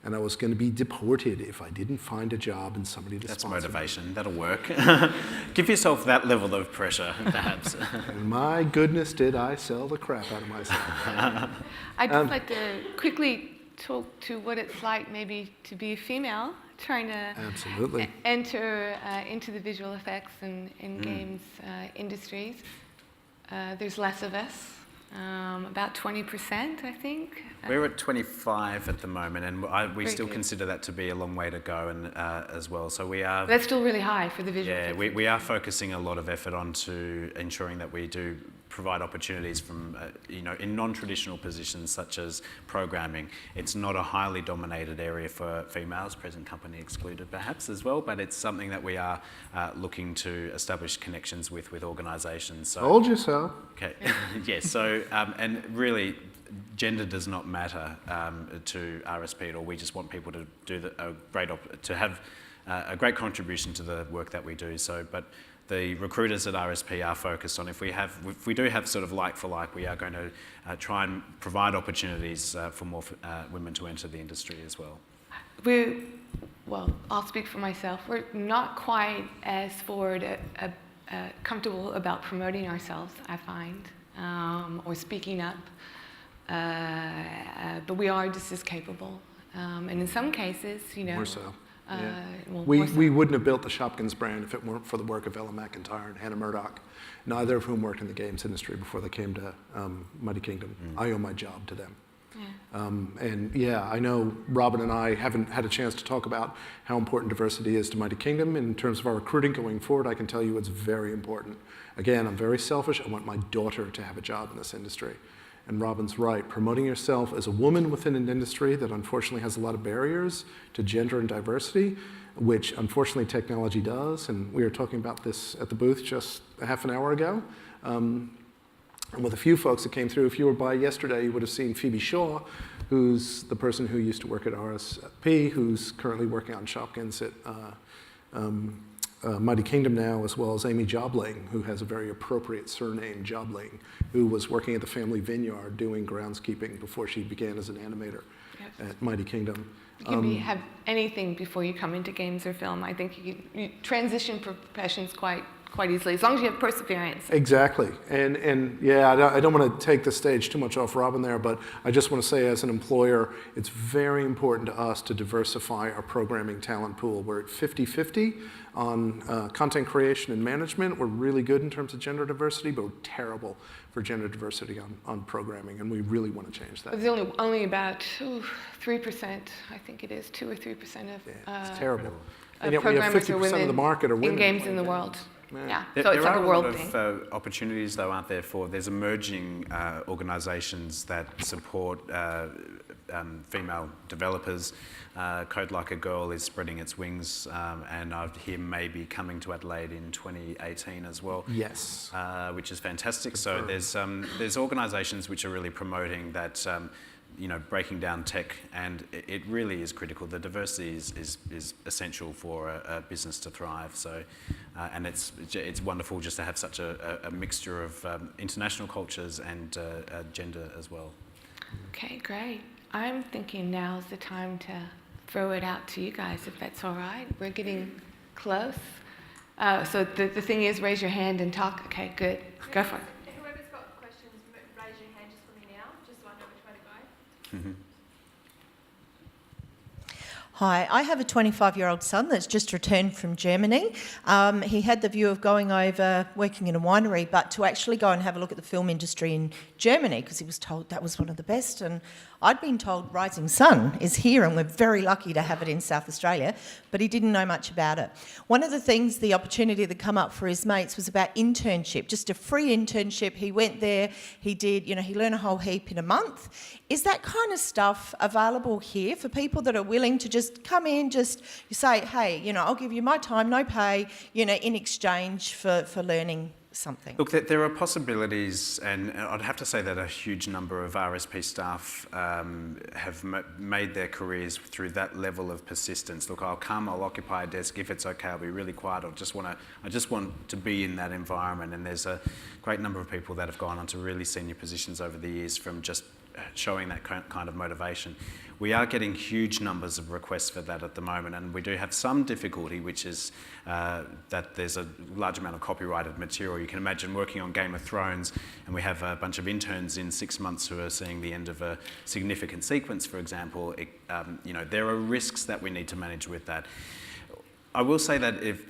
and I was going to be deported if I didn't find a job and somebody to sponsor me. That's motivation. That'll work. Give yourself that level of pressure, perhaps. And my goodness, did I sell the crap out of myself. I'd just like to quickly talk to what it's like maybe to be a female trying to Absolutely. Enter into the visual effects and games industries. There's less of us. About 20%, I think. We're at 25 at the moment, and we still good. consider that to be a long way to go, and as well. So we are. That's still really high for the visual. Yeah, we are focusing a lot of effort onto ensuring that we do provide opportunities from, in non-traditional positions such as programming. It's not a highly dominated area for females, present company excluded perhaps as well, but it's something that we are looking to establish connections with organisations. So, Told you so. Okay, yes, so, and really, gender does not matter to RSP at all. We just want people to do to have a great contribution to the work that we do. So, but the recruiters at RSP are focused on if we do have sort of like for like, we are going to try and provide opportunities for more women to enter the industry as well. Well, I'll speak for myself. We're not quite as comfortable about promoting ourselves, I find, or speaking up. But we are just as capable. And in some cases, More so. Well, We wouldn't have built the Shopkins brand if it weren't for the work of Ella McIntyre and Hannah Murdoch, neither of whom worked in the games industry before they came to Mighty Kingdom. I owe my job to them. And yeah, I know Robin and I haven't had a chance to talk about how important diversity is to Mighty Kingdom. In terms of our recruiting going forward, I can tell you it's very important. Again, I'm very selfish. I want my daughter to have a job in this industry. And Robin's right, promoting yourself as a woman within an industry that unfortunately has a lot of barriers to gender and diversity, which unfortunately technology does. And we were talking about this at the booth just a half an hour ago. And with a few folks that came through, if you were by yesterday, you would have seen Phoebe Shaw, who's the person who used to work at RSP, who's currently working on Shopkins at Mighty Kingdom now, as well as Amy Jobling, who has a very appropriate surname, Jobling, who was working at the family vineyard doing groundskeeping before she began as an animator at Mighty Kingdom. You can have anything before you come into games or film. I think you transition professions quite easily, as long as you have perseverance. Exactly. And yeah, I don't want to take the stage too much off Robin there, but I just want to say as an employer, it's very important to us to diversify our programming talent pool. We're at 50-50 on content creation and management. We're really good in terms of gender diversity, but we're terrible for gender diversity on programming, and we really want to change that. There's only about 3%, I think it is, 2 or 3% of it's terrible. And yet we have programmers 50% of the market are women. in games in the world. Yeah, so There it's like are a world lot thing. of opportunities, though, aren't there? There's emerging organisations that support female developers. Code Like a Girl is spreading its wings, and I hear maybe coming to Adelaide in 2018 as well. Yes. Which is fantastic. So there's organisations which are really promoting that. Breaking down tech, and it really is critical. The diversity is essential for a business to thrive. So, and it's wonderful just to have such a mixture of international cultures and gender as well. Okay, great. I'm thinking now's the time to throw it out to you guys, if that's all right. We're getting close. So the thing is, raise your hand and talk. Okay, good. Go for it. Whoever's got questions, raise your hand just for me now, just so I know which way to go. Hi, I have a 25-year-old son that's just returned from Germany. He had the view of going over, working in a winery, but to actually go and have a look at the film industry in Germany, because he was told that was one of the best. And I'd been told Rising Sun is here, and we're very lucky to have it in South Australia, but he didn't know much about it. One of the things, the opportunity that come up for his mates was about internship, just a free internship. He went there, he did, he learned a whole heap in a month. Is that kind of stuff available here for people that are willing to just come in, just you say, hey, I'll give you my time, no pay, in exchange for learning something? Look, there are possibilities, and I'd have to say that a huge number of RSP staff have made their careers through that level of persistence. Look, I'll occupy a desk. If it's okay, I'll be really quiet. I just want to be in that environment. And there's a great number of people that have gone on to really senior positions over the years from just showing that kind of motivation. We are getting huge numbers of requests for that at the moment, and we do have some difficulty, which is that there's a large amount of copyrighted material. You can imagine working on Game of Thrones, and we have a bunch of interns in 6 months who are seeing the end of a significant sequence, for example. There are risks that we need to manage with that. I will say that if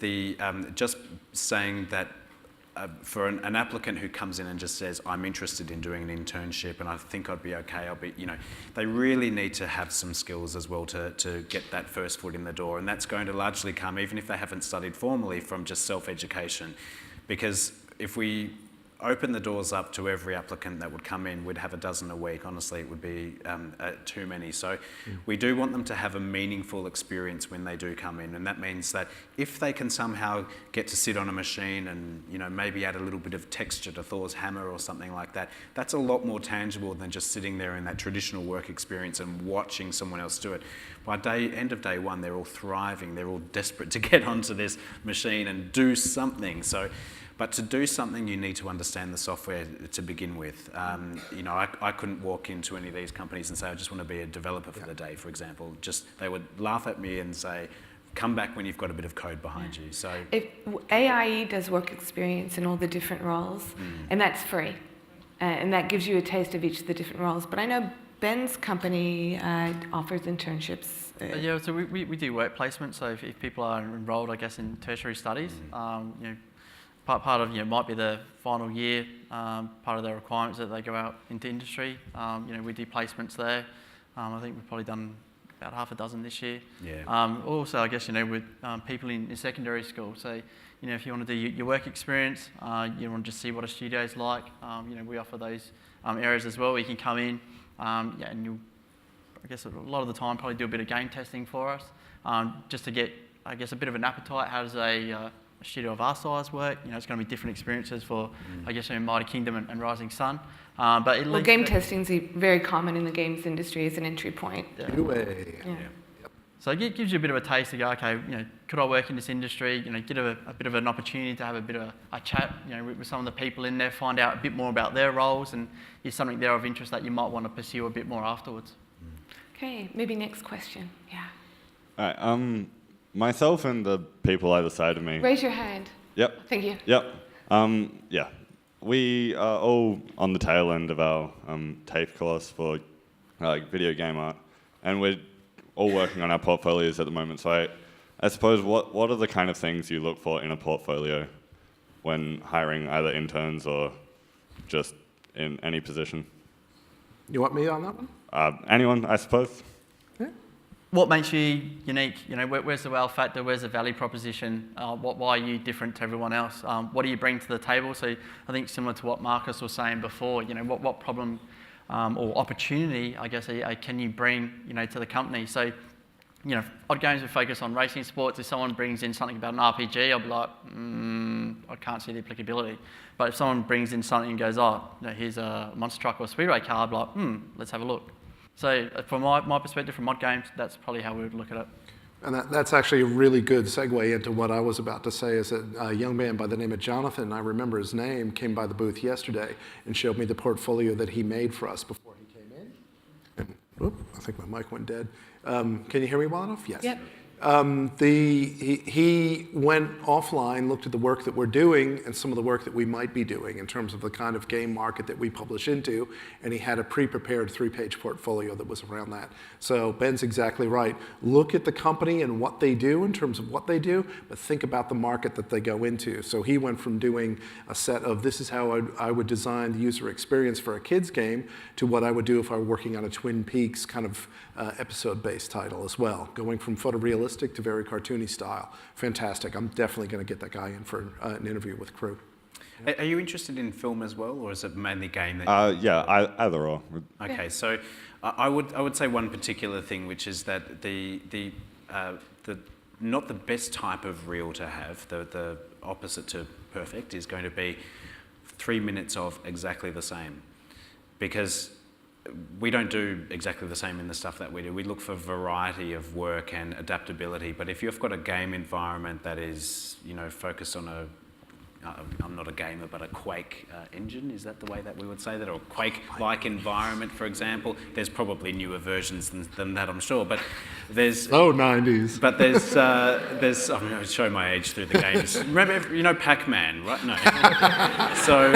just saying that for an applicant who comes in and just says, I'm interested in doing an internship and I think I'd be okay, they really need to have some skills as well to get that first foot in the door. And that's going to largely come, even if they haven't studied formally, from just self-education. Because open the doors up to every applicant that would come in. We'd have a dozen a week. Honestly, it would be too many. So we do want them to have a meaningful experience when they do come in, and that means that if they can somehow get to sit on a machine and maybe add a little bit of texture to Thor's hammer or something like that, that's a lot more tangible than just sitting there in that traditional work experience and watching someone else do it. By end of day one, they're all thriving. They're all desperate to get onto this machine and do something. But to do something, you need to understand the software to begin with. I couldn't walk into any of these companies and say, I just want to be a developer for the day, for example. They would laugh at me and say, come back when you've got a bit of code behind you. So AIE does work experience in all the different roles, and that's free. And that gives you a taste of each of the different roles. But I know Ben's company offers internships. Yeah, so we do work placement. So if people are enrolled, I guess, in tertiary studies, part of might be the final year, part of their requirements that they go out into industry. We do placements there. I think we've probably done about half a dozen this year. Yeah. Also, I guess with people in secondary school. So if you want to do your work experience, you want to just see what a studio's like. We offer those areas as well. Where you can come in, and you'll, I guess, a lot of the time probably do a bit of game testing for us, just to get, I guess, a bit of an appetite. How does a studio of our size work? It's going to be different experiences for, I guess, Mighty Kingdom and Rising Sun. But game testing is very common in the games industry as an entry point. Yeah. Yeah. So it gives you a bit of a taste to go, okay, could I work in this industry? Get a bit of an opportunity to have a bit of a chat, with some of the people in there, find out a bit more about their roles, and is something there of interest that you might want to pursue a bit more afterwards. Okay, maybe next question. Yeah. All right. Myself and the people either side of me. Raise your hand. Yep. Thank you. Yep. Yeah. We are all on the tail end of our TAFE course for video game art, and we're all working on our portfolios at the moment. So I suppose what are the kind of things you look for in a portfolio when hiring either interns or just in any position? You want me on that one? Anyone, I suppose. What makes you unique? Where's the wow factor? Where's the value proposition? Why are you different to everyone else? What do you bring to the table? So I think similar to what Marcus was saying before, what problem or opportunity, I guess, can you bring, to the company? So, Odd Games, we focus on racing sports. If someone brings in something about an RPG, I'll be like, I can't see the applicability. But if someone brings in something and goes, here's a monster truck or a speedway car, I'll be like, let's have a look. So from my perspective, from Odd Games, that's probably how we would look at it. And that's actually a really good segue into what I was about to say, is that a young man by the name of Jonathan, I remember his name, came by the booth yesterday and showed me the portfolio that he made for us before he came in. And, I think my mic went dead. Can you hear me well enough? Yes. Yep. He went offline, looked at the work that we're doing and some of the work that we might be doing in terms of the kind of game market that we publish into, and he had a pre-prepared 3-page portfolio that was around that. So Ben's exactly right. Look at the company and what they do in terms of what they do, but think about the market that they go into. So he went from doing a set of this is how I would design the user experience for a kid's game to what I would do if I were working on a Twin Peaks kind of episode-based title as well, going from photorealistic to very cartoony style. Fantastic. I'm definitely going to get that guy in for an interview with crew. Are you interested in film as well, or is it mainly game? Yeah, either or. Okay, so I would say one particular thing, which is that the not the best type of reel to have, the opposite to perfect, is going to be 3 minutes of exactly the same, because we don't do exactly the same in the stuff that we do. We look for variety of work and adaptability. But if you've got a game environment that is, focused on I'm not a gamer, but a Quake engine, is that the way that we would say that? Or Quake-like environment, for example. There's probably newer versions than that, I'm sure. But there's... Oh, 90s. But there's I'm going to show my age through the games. Remember, Pac-Man, right? No. So...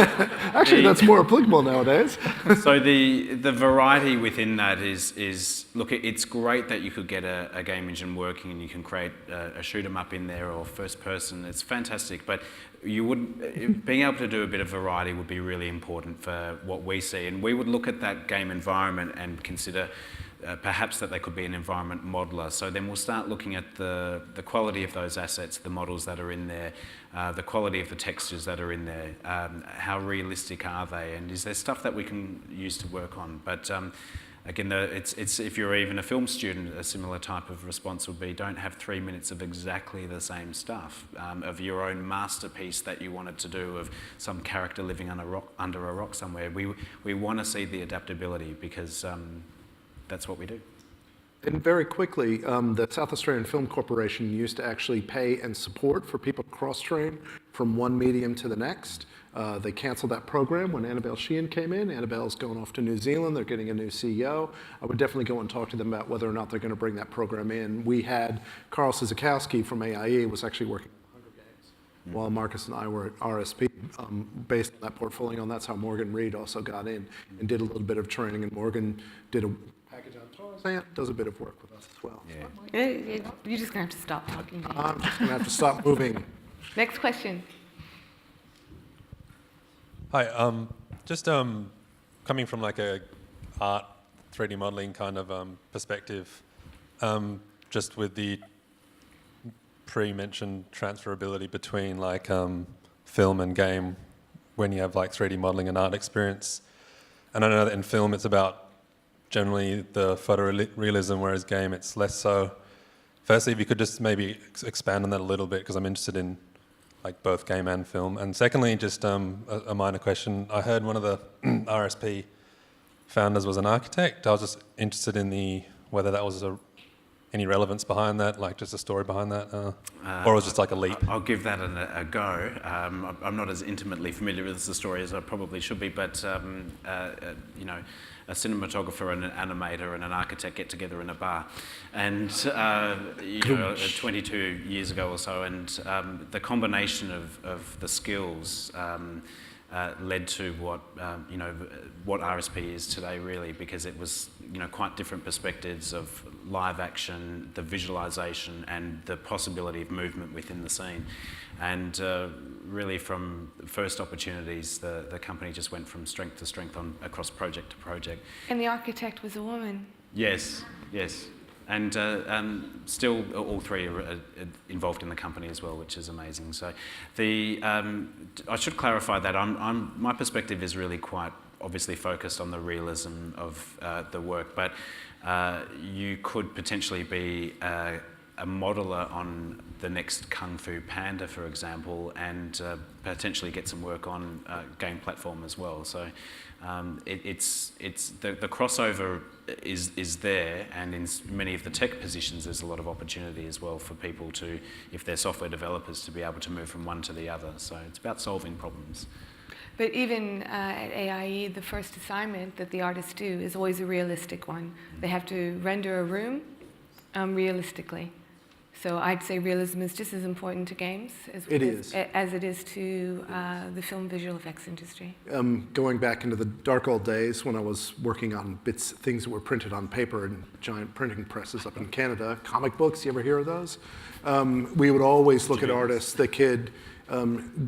Actually, that's more applicable nowadays. So the variety within that is look, it's great that you could get a game engine working and you can create a shoot 'em up in there or first person. It's fantastic, but being able to do a bit of variety would be really important for what we see. And we would look at that game environment and consider perhaps that they could be an environment modeler. So then we'll start looking at the quality of those assets, the models that are in there, the quality of the textures that are in there, how realistic are they, and is there stuff that we can use to work on. But again, it's if you're even a film student, a similar type of response would be, don't have 3 minutes of exactly the same stuff, of your own masterpiece that you wanted to do, of some character living under a rock somewhere. We want to see the adaptability, because that's what we do. And very quickly, the South Australian Film Corporation used to actually pay and support for people to cross-train from one medium to the next. They canceled that program when Annabelle Sheehan came in. Annabelle's going off to New Zealand. They're getting a new CEO. I would definitely go and talk to them about whether or not they're going to bring that program in. We had Carl Sizikowski from AIE was actually working on Hunger Games, while Marcus and I were at RSP. Based on that portfolio, and that's how Morgan Reed also got in and did a little bit of training. And Morgan did a package on Tarzan, does a bit of work with us as well. Yeah. You're just going to have to stop talking. Dave. I'm just going to have to stop moving. Next question. Hi, just coming from like a art 3D modeling kind of perspective, just with the pre-mentioned transferability between like film and game when you have like 3D modeling and art experience. And I know that in film it's about generally the photorealism, whereas game it's less so. Firstly, if you could just maybe expand on that a little bit, because I'm interested in like both game and film. And secondly, just a minor question. I heard one of the RSP founders was an architect. I was just interested in whether that was any relevance behind that, like just a story behind that, or was it just like a leap? I'll give that a go. I'm not as intimately familiar with the story as I probably should be, but you know, a cinematographer and an animator and an architect get together in a bar, and you know, 22 years ago or so, and the combination of the skills led to what you know, what RSP is today, really, because it was, you know, quite different perspectives of live action, the visualization, and the possibility of movement within the scene. And really, from first opportunities, the company just went from strength to strength across project to project. And the architect was a woman. Yes, yes. And still, all three are involved in the company as well, which is amazing. So, I should clarify that my perspective is really quite obviously focused on the realism of the work, but you could potentially be a modeler on the next Kung Fu Panda, for example, and potentially get some work on game platform as well. So it's the crossover is there, and in many of the tech positions there's a lot of opportunity as well for people to, if they're software developers, to be able to move from one to the other. So it's about solving problems. But even at AIE, the first assignment that the artists do is always a realistic one. They have to render a room realistically. So I'd say realism is just as important to games as it is to the film visual effects industry. Going back into the dark old days when I was working on things that were printed on paper in giant printing presses up in Canada, comic books, you ever hear of those? We would always look at artists that could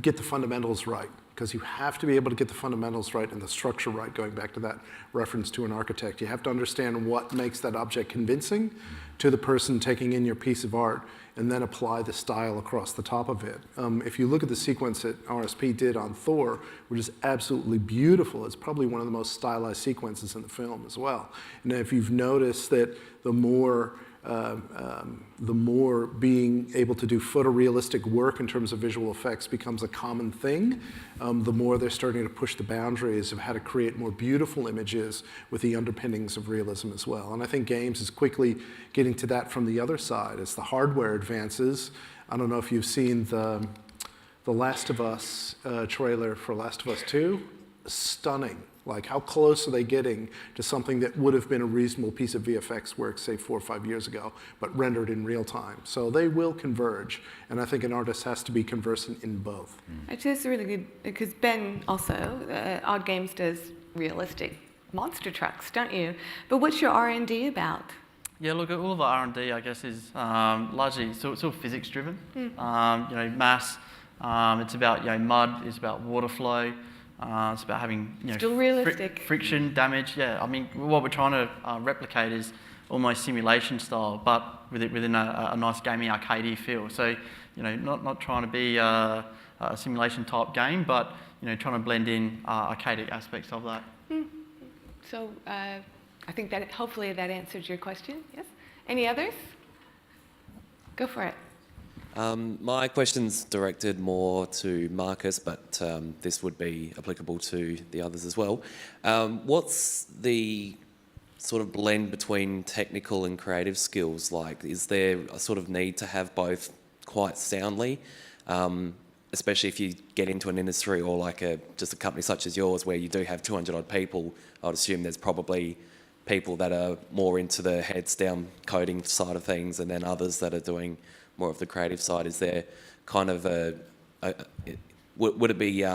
get the fundamentals right, because you have to be able to get the fundamentals right and the structure right, going back to that reference to an architect. You have to understand what makes that object convincing to the person taking in your piece of art, and then apply the style across the top of it. If you look at the sequence that RSP did on Thor, which is absolutely beautiful, it's probably one of the most stylized sequences in the film as well. And if you've noticed that the more being able to do photorealistic work in terms of visual effects becomes a common thing, the more they're starting to push the boundaries of how to create more beautiful images with the underpinnings of realism as well. And I think games is quickly getting to that from the other side. As the hardware advances, I don't know if you've seen the Last of Us trailer for Last of Us 2, stunning. Like, how close are they getting to something that would have been a reasonable piece of VFX work, say, 4 or 5 years ago, but rendered in real time? So they will converge, and I think an artist has to be conversant in both. Actually, that's really good, because Ben also, Odd Games does realistic monster trucks, don't you? But what's your R&D about? Yeah, look, all of our R&D, I guess, is largely sort of physics-driven. You know, mass. It's about, you know, mud. It's about water flow. It's about having Still realistic. friction, damage. Yeah, I mean, what we're trying to replicate is almost simulation style, but within a nice gaming arcadey feel. So, not trying to be a simulation type game, but trying to blend in arcadic aspects of that. So I think that hopefully that answered your question. Yes. Any others? Go for it. My question's directed more to Marcus, but this would be applicable to the others as well. What's the sort of blend between technical and creative skills like? Is there a sort of need to have both quite soundly, especially if you get into an industry or like just a company such as yours where you do have 200 odd people? I'd assume there's probably people that are more into the heads down coding side of things and then others that are doing more of the creative side. Is there kind of would it be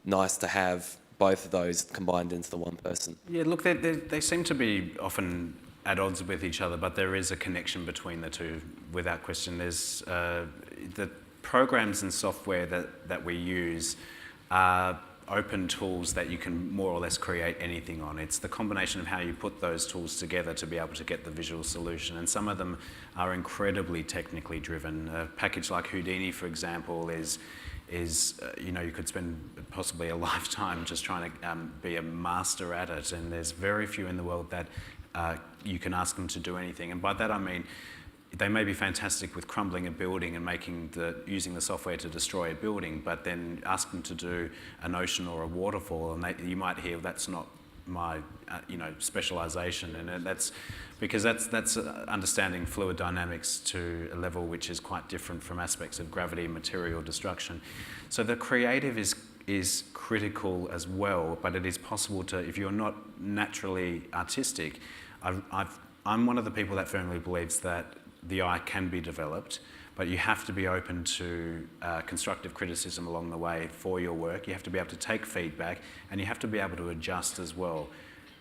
nice to have both of those combined into the one person? Yeah, look, they seem to be often at odds with each other, but there is a connection between the two, without question. There's the programs and software that we use are open tools that you can more or less create anything on. It's the combination of how you put those tools together to be able to get the visual solution, and some of them are incredibly technically driven. A package like Houdini, for example, is you could spend possibly a lifetime just trying to be a master at it, and there's very few in the world that you can ask them to do anything. And by that I mean they may be fantastic with crumbling a building and using the software to destroy a building, but then ask them to do an ocean or a waterfall, and you might hear that's not my specialisation, and that's because that's understanding fluid dynamics to a level which is quite different from aspects of gravity and material destruction. So the creative is critical as well, but it is possible to, if you're not naturally artistic, I'm one of the people that firmly believes that the eye can be developed, but you have to be open to constructive criticism along the way for your work. You have to be able to take feedback, and you have to be able to adjust as well.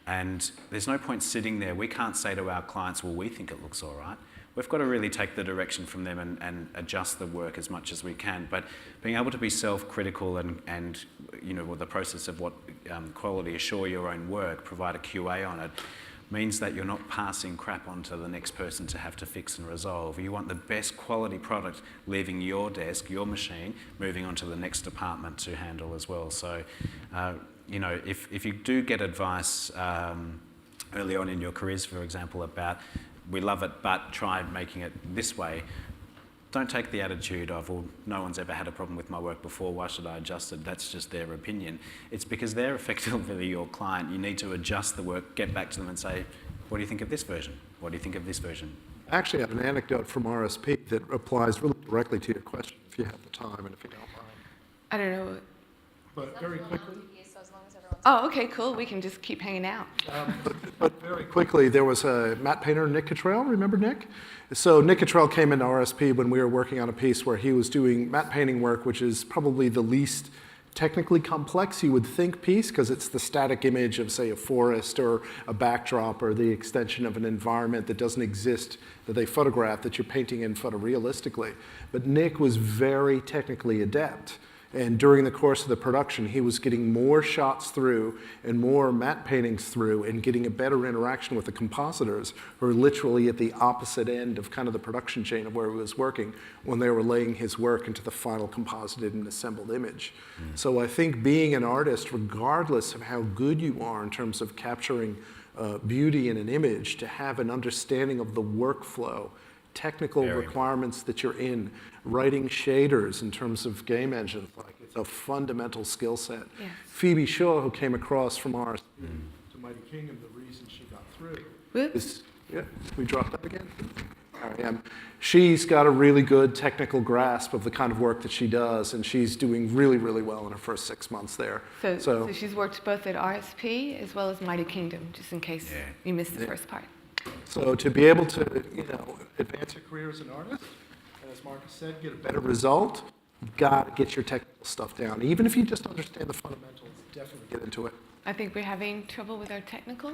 And there's no point sitting there. We can't say to our clients, well, we think it looks all right. We've got to really take the direction from them and adjust the work as much as we can. But being able to be self-critical and with the process of what quality assure your own work, provide a QA on it, means that you're not passing crap on to the next person to have to fix and resolve. You want the best quality product leaving your desk, your machine, moving on to the next department to handle as well. So, if you do get advice early on in your careers, for example, about we love it, but try making it this way, don't take the attitude of, well, no one's ever had a problem with my work before, why should I adjust it? That's just their opinion. It's because they're effectively your client. You need to adjust the work, get back to them and say, what do you think of this version? What do you think of this version? I actually have an anecdote from RSP that applies really directly to your question, if you have the time and if you don't mind. I don't know. But very quickly. Oh, okay, cool. We can just keep hanging out. But very quickly, there was a matte painter, Nick Cottrell. Remember Nick? So Nick Cottrell came into RSP when we were working on a piece where he was doing matte painting work, which is probably the least technically complex you would think piece, because it's the static image of, say, a forest or a backdrop or the extension of an environment that doesn't exist, that they photograph, that you're painting in photorealistically. But Nick was very technically adept. And during the course of the production, he was getting more shots through and more matte paintings through and getting a better interaction with the compositors, who were literally at the opposite end of kind of the production chain of where he was working when they were laying his work into the final composited and assembled image. So I think being an artist, regardless of how good you are in terms of capturing beauty in an image, to have an understanding of the workflow, technical requirements that you're in, writing shaders in terms of game engines, like it's a fundamental skill set. Yes. Phoebe Shaw, who came across from RSP to Mighty Kingdom, the reason she got through is, we dropped that again? She's got a really good technical grasp of the kind of work that she does, and she's doing really, really well in her first 6 months there. So she's worked both at RSP as well as Mighty Kingdom, just in case you missed the first part. So to be able to, advance your career as an artist, and as Marcus said, get a better result, you've got to get your technical stuff down. Even if you just understand the fundamentals, definitely get into it. I think we're having trouble with our technical.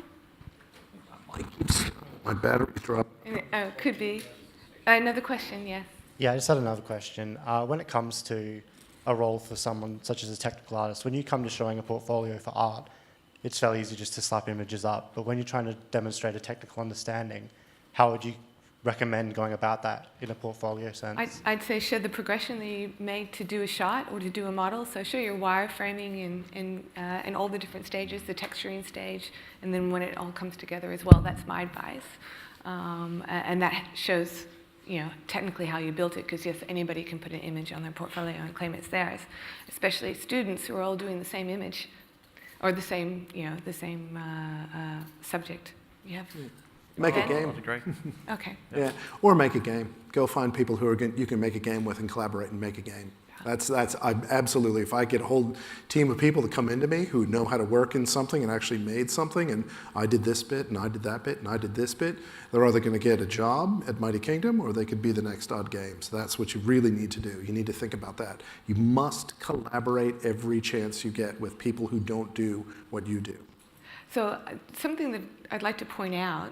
My battery's dropped. Could be. Another question, yes. Yeah, I just had another question. When it comes to a role for someone such as a technical artist. When you come to showing a portfolio for art, it's fairly easy just to slap images up. But when you're trying to demonstrate a technical understanding, how would you recommend going about that in a portfolio sense? I'd say show the progression that you made to do a shot or to do a model. So show your wireframing and all the different stages, the texturing stage, and then when it all comes together as well. That's my advice. And that shows, technically how you built it, because yes, anybody can put an image on their portfolio and claim it's theirs, especially students who are all doing the same image or the same, subject. You have Make a Ben? game. I'd agree. Okay. Yeah, or make a game. Go find people who you can make a game with and collaborate and make a game. I'm absolutely, if I get a whole team of people that come into me who know how to work in something and actually made something, and I did this bit, and I did that bit, and I did this bit, they're either going to get a job at Mighty Kingdom or they could be the next Odd Games. That's what you really need to do. You need to think about that. You must collaborate every chance you get with people who don't do what you do. So something that I'd like to point out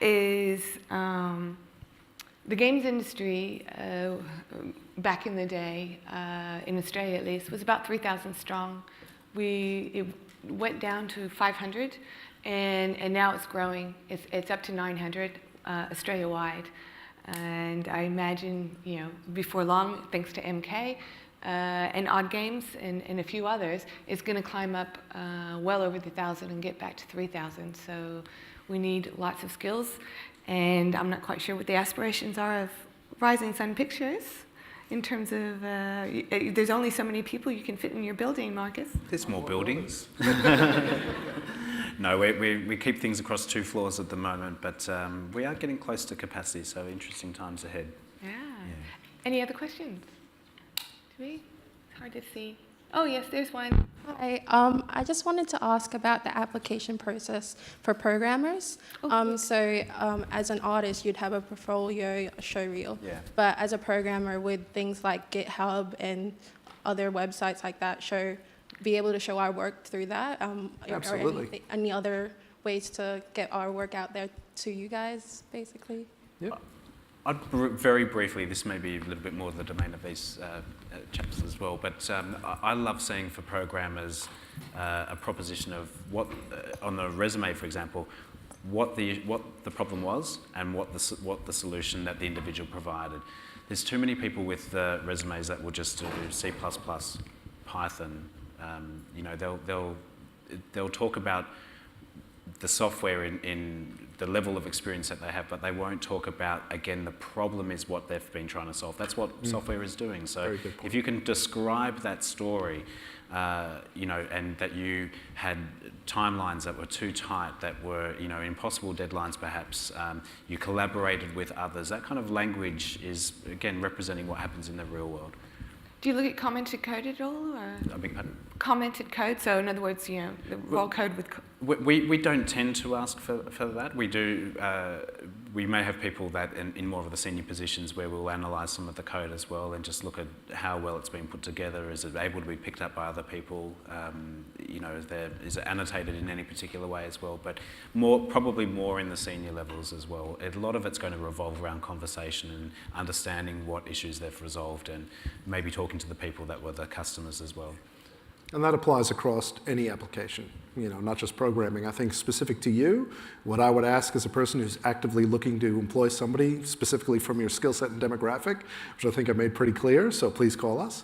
is the games industry back in the day, in Australia at least, was about 3,000 strong. It went down to 500, and now it's growing. It's up to 900 Australia-wide. And I imagine, before long, thanks to MK, and Odd Games and a few others, it's going to climb up well over the 1,000 and get back to 3,000. So we need lots of skills, and I'm not quite sure what the aspirations are of Rising Sun Pictures in terms of, there's only so many people you can fit in your building, Marcus. There's more buildings. No, we keep things across 2 floors at the moment, but we are getting close to capacity, so interesting times ahead. Yeah. Any other questions? It's hard to see. Oh, yes, there's one. Hi, I just wanted to ask about the application process for programmers. As an artist, you'd have a portfolio, a showreel. Yeah. But as a programmer, with things like GitHub and other websites like that, be able to show our work through that? Absolutely. Or any other ways to get our work out there to you guys, basically? Yeah. Very briefly, this may be a little bit more the domain of these chaps as well, but I love seeing for programmers a proposition of what, on the resume, for example, what the problem was and what the solution that the individual provided. There's too many people with resumes that will just do C++, Python. They'll talk about the software in the level of experience that they have, but they won't talk about, again, the problem is what they've been trying to solve. That's what software is doing. So if you can describe that story, and that you had timelines that were too tight, that were, impossible deadlines perhaps, you collaborated with others, that kind of language is, again, representing what happens in the real world. Do you look at commented code at all? Or? I beg your pardon? Commented code, so in other words, the raw code with... We don't tend to ask for that. We do. We may have people that in more of the senior positions where we'll analyse some of the code as well and just look at how well it's been put together. Is it able to be picked up by other people? Is it annotated in any particular way as well? But probably more in the senior levels as well. A lot of it's going to revolve around conversation and understanding what issues they've resolved and maybe talking to the people that were the customers as well. And that applies across any application, not just programming. I think specific to you, what I would ask as a person who's actively looking to employ somebody specifically from your skill set and demographic, which I think I made pretty clear, so please call us.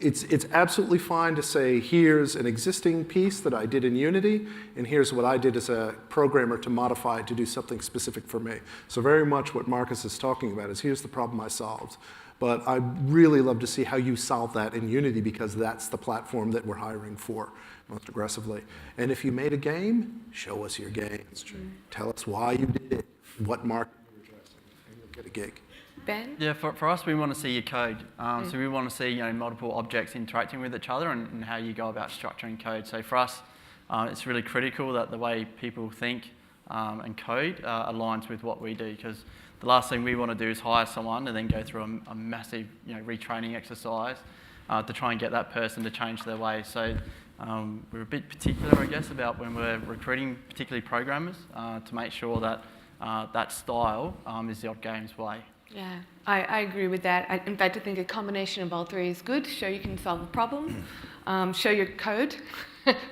It's absolutely fine to say, here's an existing piece that I did in Unity, and here's what I did as a programmer to modify it to do something specific for me. So very much what Marcus is talking about is, here's the problem I solved. But I'd really love to see how you solve that in Unity, because that's the platform that we're hiring for most aggressively. And if you made a game, show us your game. That's true. Tell us why you did it, what market you're addressing, and you'll get a gig. Ben? Yeah, for us, we want to see your code. So we want to see multiple objects interacting with each other and how you go about structuring code. So for us, it's really critical that the way people think and code aligns with what we do, because the last thing we want to do is hire someone and then go through a massive retraining exercise to try and get that person to change their ways. So we're a bit particular, I guess, about when we're recruiting particularly programmers to make sure that that style is the Odd Games way. Yeah, I agree with that. In fact, I think a combination of all three is good. Show you can solve a problem, show your code,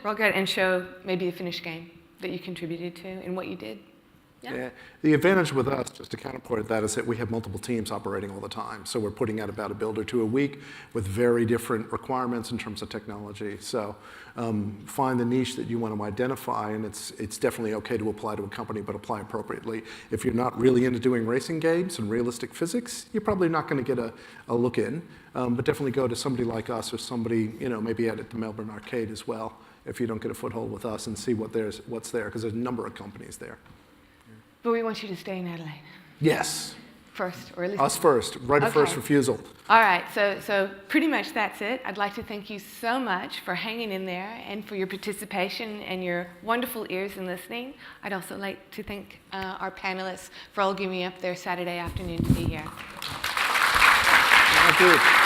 rock out, and show maybe a finished game that you contributed to and what you did. Yeah. The advantage with us, just to counterpoint that, is that we have multiple teams operating all the time. So we're putting out about a build or two a week with very different requirements in terms of technology. So find the niche that you want to identify, and it's definitely okay to apply to a company, but apply appropriately. If you're not really into doing racing games and realistic physics, you're probably not going to get a look in. But definitely go to somebody like us or somebody, maybe at the Melbourne Arcade as well, if you don't get a foothold with us, and see what's there, because there's a number of companies there. But we want you to stay in Adelaide. Yes. First, or at least... Us first, right of first refusal. All right, so pretty much that's it. I'd like to thank you so much for hanging in there and for your participation and your wonderful ears and listening. I'd also like to thank our panelists for all giving up their Saturday afternoon to be here. Thank you.